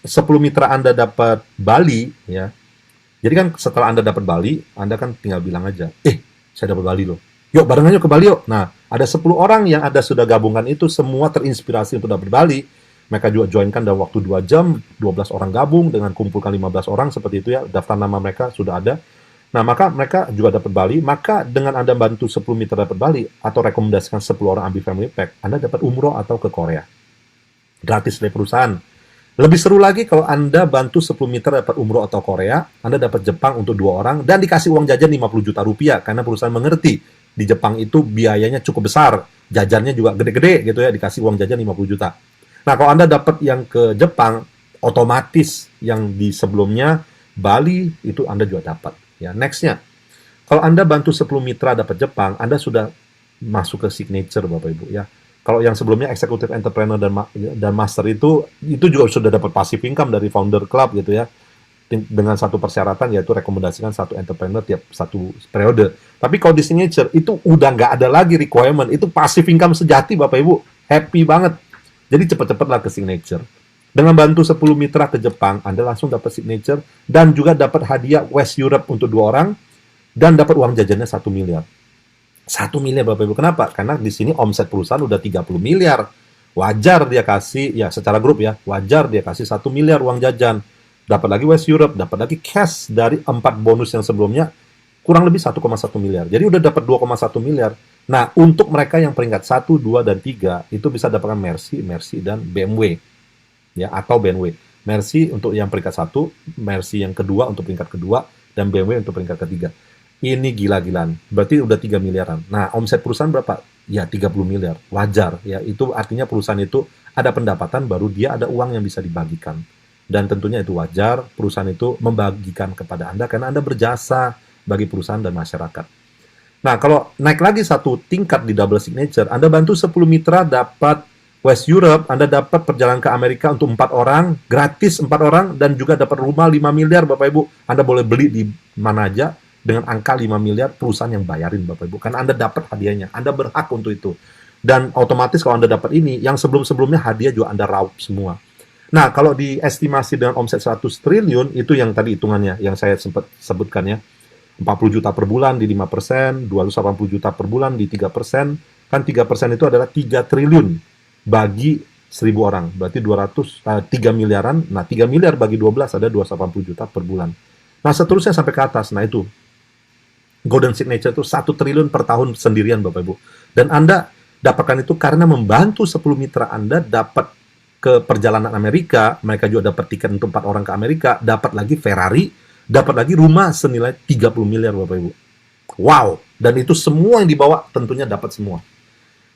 10 mitra Anda dapat Bali ya. Jadi kan setelah Anda dapat Bali, Anda kan tinggal bilang aja, saya dapat Bali loh. Yuk barengan yuk ke Bali yuk. Nah, ada 10 orang yang Anda sudah gabungkan itu semua terinspirasi untuk dapat Bali. Mereka juga joinkan dalam waktu 2 jam, 12 orang gabung dengan kumpulkan 15 orang seperti itu ya, daftar nama mereka sudah ada. Nah, maka mereka juga dapat Bali, maka dengan Anda bantu 10 mitra dapat Bali, atau rekomendasikan 10 orang ambil family pack, Anda dapat umroh atau ke Korea. Gratis dari perusahaan. Lebih seru lagi kalau Anda bantu 10 mitra dapat umroh atau Korea, Anda dapat Jepang untuk 2 orang, dan dikasih uang jajan 50 juta rupiah, karena perusahaan mengerti, di Jepang itu biayanya cukup besar, jajannya juga gede-gede gitu ya, dikasih uang jajan 50 juta. Nah, kalau Anda dapat yang ke Jepang, otomatis yang di sebelumnya Bali itu Anda juga dapat. Ya, next-nya. Kalau Anda bantu 10 mitra dapat Jepang, Anda sudah masuk ke signature Bapak Ibu ya. Kalau yang sebelumnya executive entrepreneur dan master itu juga sudah dapat passive income dari founder club gitu ya. Dengan satu persyaratan yaitu rekomendasikan satu entrepreneur tiap satu periode. Tapi kalau di signature itu udah nggak ada lagi requirement, itu passive income sejati Bapak Ibu. Happy banget. Jadi cepat-cepatlah ke signature. Dengan bantu 10 mitra ke Jepang, Anda langsung dapat signature dan juga dapat hadiah West Europe untuk 2 orang dan dapat uang jajannya 1 miliar. 1 miliar Bapak Ibu. Kenapa? Karena di sini omset perusahaan udah 30 miliar. Wajar dia kasih, ya secara grup ya, wajar dia kasih 1 miliar uang jajan. Dapat lagi West Europe, dapat lagi cash dari 4 bonus yang sebelumnya, kurang lebih 1,1 miliar. Jadi udah dapat 2,1 miliar. Nah, untuk mereka yang peringkat 1, 2, dan 3, itu bisa dapatkan Mercy, dan BMW. Ya, atau BMW. Mercy untuk yang peringkat 1, Mercy yang kedua untuk peringkat kedua, dan BMW untuk peringkat ketiga. Ini gila-gilaan. Berarti udah 3 miliaran. Nah, omset perusahaan berapa? Ya, 30 miliar. Wajar. Ya, itu artinya perusahaan itu ada pendapatan, baru dia ada uang yang bisa dibagikan. Dan tentunya itu wajar, perusahaan itu membagikan kepada Anda, karena Anda berjasa bagi perusahaan dan masyarakat. Nah, kalau naik lagi satu tingkat di double signature, Anda bantu 10 mitra dapat West Europe, Anda dapat perjalanan ke Amerika untuk 4 orang, gratis 4 orang, dan juga dapat rumah 5 miliar Bapak Ibu. Anda boleh beli di mana aja dengan angka 5 miliar, perusahaan yang bayarin Bapak Ibu. Karena Anda dapat hadiahnya, Anda berhak untuk itu. Dan otomatis kalau Anda dapat ini, yang sebelum-sebelumnya hadiah juga Anda raup semua. Nah, kalau diestimasi dengan omset 100 triliun, itu yang tadi hitungannya, yang saya sempat sebutkan ya. 40 juta per bulan di 5%, 280 juta per bulan di 3%, kan 3% itu adalah 3 triliun bagi 1.000 orang, berarti 3 miliaran, nah 3 miliar bagi 12 ada 280 juta per bulan. Nah, seterusnya sampai ke atas, nah itu, Golden Signature itu 1 triliun per tahun sendirian Bapak Ibu. Dan Anda dapatkan itu karena membantu 10 mitra Anda dapat ke perjalanan Amerika, mereka juga dapat tiket untuk 4 orang ke Amerika, dapat lagi Ferrari, dapat lagi rumah senilai 30 miliar Bapak Ibu. Wow, dan itu semua yang dibawa tentunya dapat semua.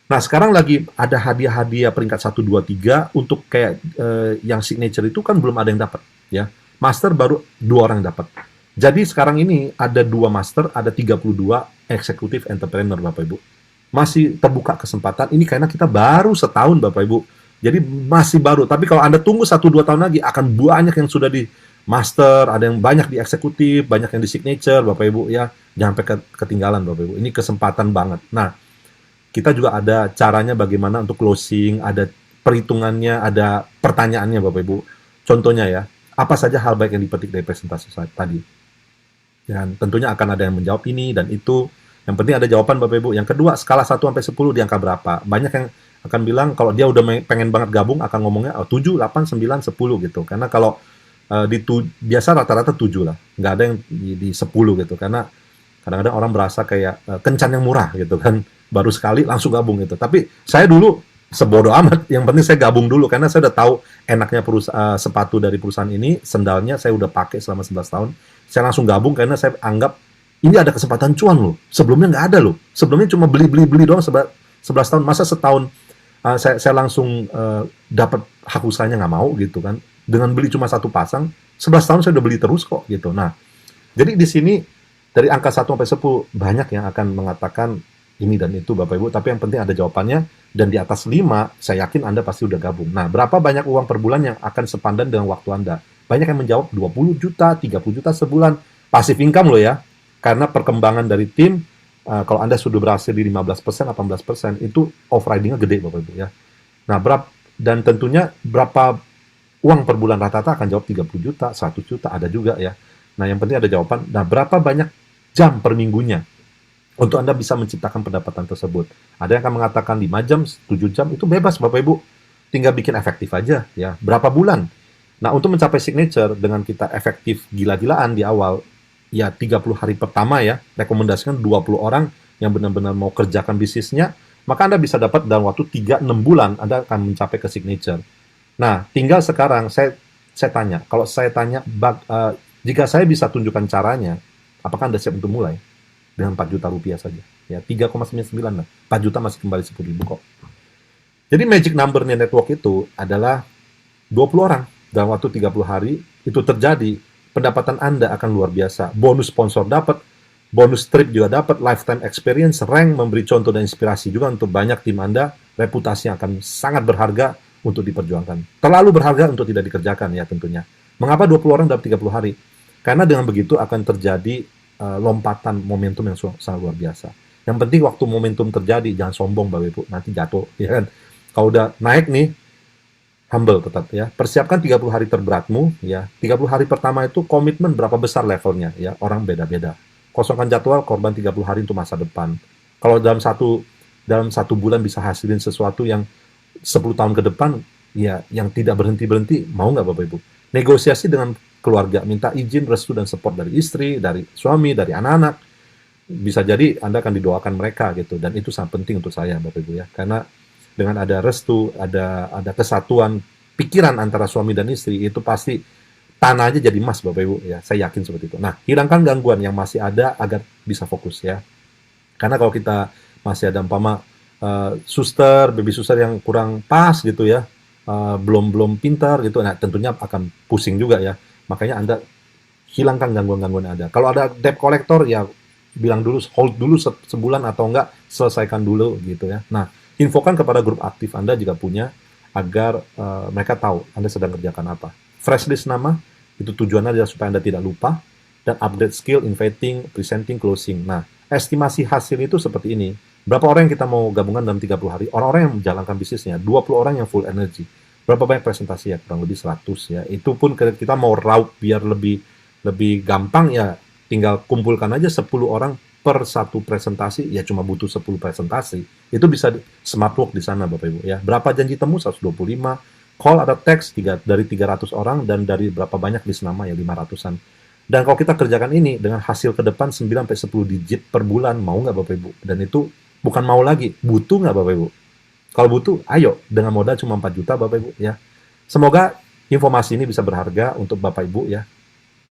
Nah, sekarang lagi ada hadiah-hadiah peringkat 1, 2, 3 untuk kayak yang signature itu kan belum ada yang dapat ya. Master baru 2 orang dapat. Jadi sekarang ini ada 2 master, ada 32 eksekutif entrepreneur Bapak Ibu. Masih terbuka kesempatan ini karena kita baru setahun Bapak Ibu. Jadi masih baru, tapi kalau Anda tunggu 1-2 tahun lagi akan banyak yang sudah di master, ada yang banyak di eksekutif, banyak yang di signature Bapak Ibu ya. Jangan sampai ketinggalan Bapak Ibu. Ini kesempatan banget. Nah, kita juga ada caranya bagaimana untuk closing, ada perhitungannya, ada pertanyaannya Bapak Ibu. Contohnya ya, apa saja hal baik yang dipetik dari presentasi saya tadi. Dan tentunya akan ada yang menjawab ini dan itu. Yang penting ada jawaban Bapak Ibu. Yang kedua, skala 1-10 di angka berapa? Banyak yang akan bilang kalau dia udah pengen banget gabung akan ngomongnya 7, 8, 9, 10 gitu. Karena kalau biasa rata-rata 7 lah. Nggak ada yang di 10 gitu. Karena kadang-kadang orang berasa kayak kencan yang murah gitu kan. Baru sekali langsung gabung gitu. Tapi saya dulu sebodoh amat. Yang penting saya gabung dulu karena saya udah tahu enaknya sepatu dari perusahaan ini, sendalnya saya udah pakai selama 11 tahun. Saya langsung gabung karena saya anggap ini ada kesempatan cuan loh. Sebelumnya nggak ada loh. Sebelumnya cuma beli doang 11 tahun. Masa setahun saya langsung dapat hak usahanya nggak mau gitu kan. Dengan beli cuma 1 pasang, 11 tahun saya udah beli terus kok gitu. Nah, jadi di sini dari angka 1-10 banyak yang akan mengatakan ini dan itu Bapak Ibu, tapi yang penting ada jawabannya dan di atas 5 saya yakin Anda pasti udah gabung. Nah, berapa banyak uang per bulan yang akan sepandan dengan waktu Anda? Banyak yang menjawab 20 juta, 30 juta sebulan. Passive income loh ya. Karena perkembangan dari tim, kalau Anda sudah berhasil di 15%, 18%, itu off-riding-nya gede Bapak Ibu ya. Nah, dan tentunya berapa uang per bulan rata-rata akan jawab 30 juta, 100 juta, ada juga ya. Nah, yang penting ada jawaban. Nah, berapa banyak jam per minggunya untuk Anda bisa menciptakan pendapatan tersebut. Ada yang akan mengatakan 5 jam, 7 jam, itu bebas Bapak Ibu. Tinggal bikin efektif aja ya. Berapa bulan? Nah, untuk mencapai signature dengan kita efektif gila-gilaan di awal, ya 30 hari pertama ya, rekomendasikan 20 orang yang benar-benar mau kerjakan bisnisnya, maka Anda bisa dapat dalam waktu 3-6 bulan Anda akan mencapai ke signature. Nah, tinggal sekarang saya tanya, kalau saya tanya, jika saya bisa tunjukkan caranya, apakah Anda siap untuk mulai? Dengan 4 juta rupiah saja. Ya, 3,99 lah. 4 juta masih kembali 10 ribu kok. Jadi magic number-nya network itu adalah 20 orang dalam waktu 30 hari, itu terjadi, pendapatan Anda akan luar biasa. Bonus sponsor dapat, bonus trip juga dapat, lifetime experience, rank, memberi contoh dan inspirasi juga untuk banyak tim Anda, reputasi yang akan sangat berharga untuk diperjuangkan. Terlalu berharga untuk tidak dikerjakan ya tentunya. Mengapa 20 orang dalam 30 hari? Karena dengan begitu akan terjadi lompatan momentum yang sangat luar biasa. Yang penting waktu momentum terjadi, jangan sombong Bapak Ibu, nanti jatuh. Ya kan? Kalau udah naik nih, humble tetap ya. Persiapkan 30 hari terberatmu ya. 30 hari pertama itu komitmen berapa besar levelnya ya. Orang beda-beda. Kosongkan jadwal, korban 30 hari untuk masa depan. Kalau dalam satu bulan bisa hasilin sesuatu yang 10 tahun ke depan, ya yang tidak berhenti-berhenti, mau nggak Bapak Ibu? Negosiasi dengan keluarga, minta izin, restu, dan support dari istri, dari suami, dari anak-anak. Bisa jadi Anda akan didoakan mereka gitu. Dan itu sangat penting untuk saya Bapak Ibu ya. Karena dengan ada restu, ada kesatuan pikiran antara suami dan istri, itu pasti tanah aja jadi emas Bapak Ibu ya. Saya yakin seperti itu. Nah, hilangkan gangguan yang masih ada agar bisa fokus ya. Karena kalau kita masih ada umpama suster, baby suster yang kurang pas gitu ya, belum pintar gitu, nah tentunya akan pusing juga ya. Makanya Anda hilangkan gangguan-gangguan yang ada. Kalau ada debt collector ya bilang dulu, hold dulu sebulan atau enggak, selesaikan dulu gitu ya. Nah, infokan kepada grup aktif Anda jika punya, agar mereka tahu Anda sedang kerjakan apa. Fresh list nama, itu tujuannya adalah supaya Anda tidak lupa, dan update skill, inviting, presenting, closing. Nah, estimasi hasil itu seperti ini. Berapa orang yang kita mau gabungan dalam 30 hari? Orang-orang yang menjalankan bisnisnya, 20 orang yang full energy. Berapa banyak presentasi ya? Kurang lebih 100 ya. Itu pun kita mau raup biar lebih gampang ya, tinggal kumpulkan aja 10 orang per satu presentasi, ya cuma butuh 10 presentasi. Itu bisa smart work di sana Bapak Ibu ya. Berapa janji temu? 125. Call ada teks dari 300 orang, dan dari berapa banyak list nama ya, 500-an. Dan kalau kita kerjakan ini dengan hasil ke depan 9 sampai 10 digit per bulan, mau nggak Bapak Ibu? Dan itu bukan mau lagi, butuh nggak Bapak Ibu? Kalau butuh, ayo, dengan modal cuma 4 juta Bapak Ibu ya. Semoga informasi ini bisa berharga untuk Bapak Ibu ya.